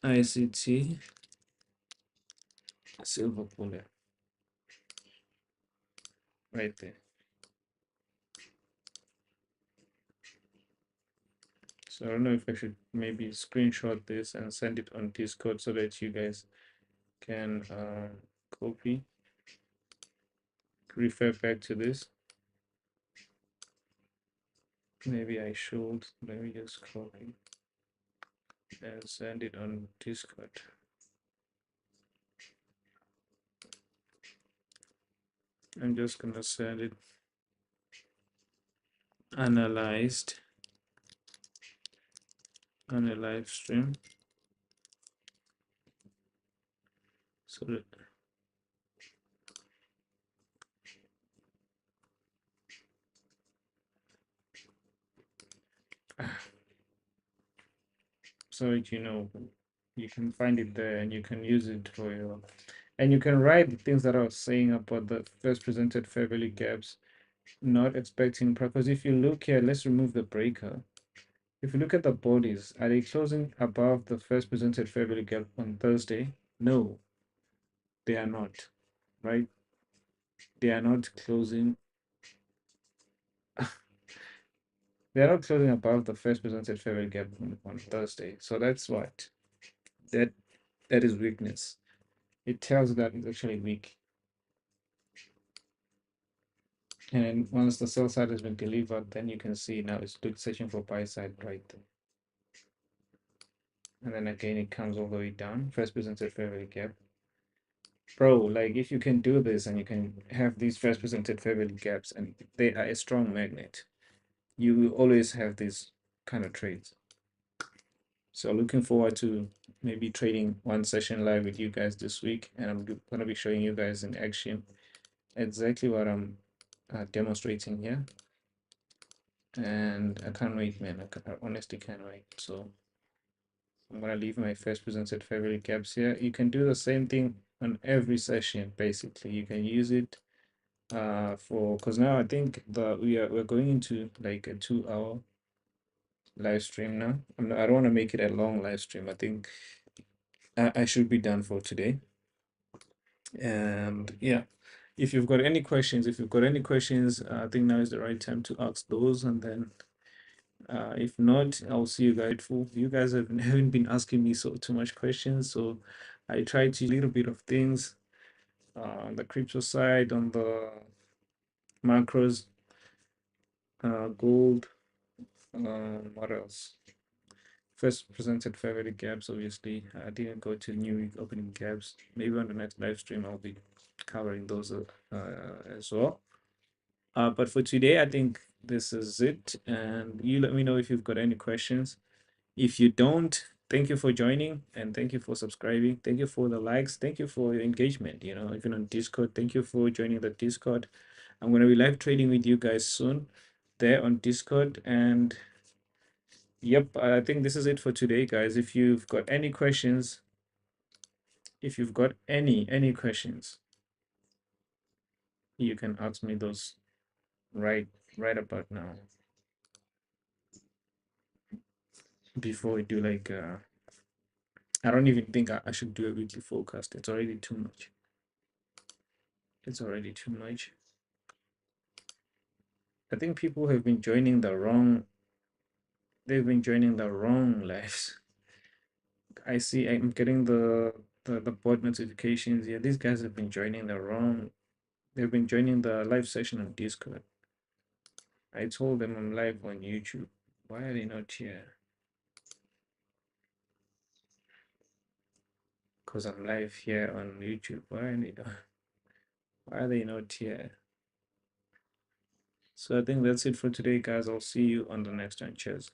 ICT silver bullet right there. So I don't know if I should maybe screenshot this and send it on Discord so that you guys can copy, refer back to this. Maybe I should. Let me just copy and send it on Discord. I'm just gonna send it analyzed on a live stream. So that so that you know you can find it there and you can use it for your, and you can write the things that I was saying about the first presented fair value gaps, not expecting, because if you look here, let's remove the breaker. If you look at the bodies, are they closing above the first presented fair value gap on Thursday? No, they are not, right? They are not closing. They are not closing above the first presented fair value gap on Thursday. So that's what that is weakness. It tells you that it's actually weak. And once the sell side has been delivered, then you can see now it's searching for buy side right there. And then again, it comes all the way down. First presented fair value gap. Bro, like if you can do this and you can have these first presented fair value gaps and they are a strong magnet, you will always have these kind of trades. So looking forward to maybe trading one session live with you guys this week. And I'm going to be showing you guys in action exactly what I'm demonstrating here. And I can't wait, man. I honestly can't wait. So I'm gonna leave my first presented fair value gaps here. You can do the same thing on every session. Basically, you can use it for, because now I think that we're going into like a 2 hour live stream now. I don't want to make it a long live stream. I think I should be done for today. And yeah, if you've got any questions, I think now is the right time to ask those. And then if not, I'll see you guys. You guys haven't been asking me too much questions, so I try to a little bit of things on the crypto side, on the macros, gold. What else? First presented fair value gaps. Obviously, I didn't go to new week opening gaps. Maybe on the next live stream, I'll be covering those as well. But for today, I think this is it, and you let me know if you've got any questions. If you don't, thank you for joining, and thank you for subscribing. Thank you for the likes. Thank you for your engagement. You know, even on Discord, thank you for joining the Discord. I'm going to be live trading with you guys soon there on Discord. And yep, I think this is it for today, guys. If you've got any questions, if you've got any questions, you can ask me those right about now, before we do like I don't even think I should do a weekly forecast. It's already too much. It's already too much. I think people have been joining the wrong, they've been joining the wrong lives. I see I'm getting the bot notifications. Yeah, these guys have been joining the wrong, they've been joining the live session on Discord. I told them I'm live on YouTube. Why are they not here? Because I'm live here on YouTube. Why are they not here? So I think that's it for today, guys. I'll see you on the next one. Cheers.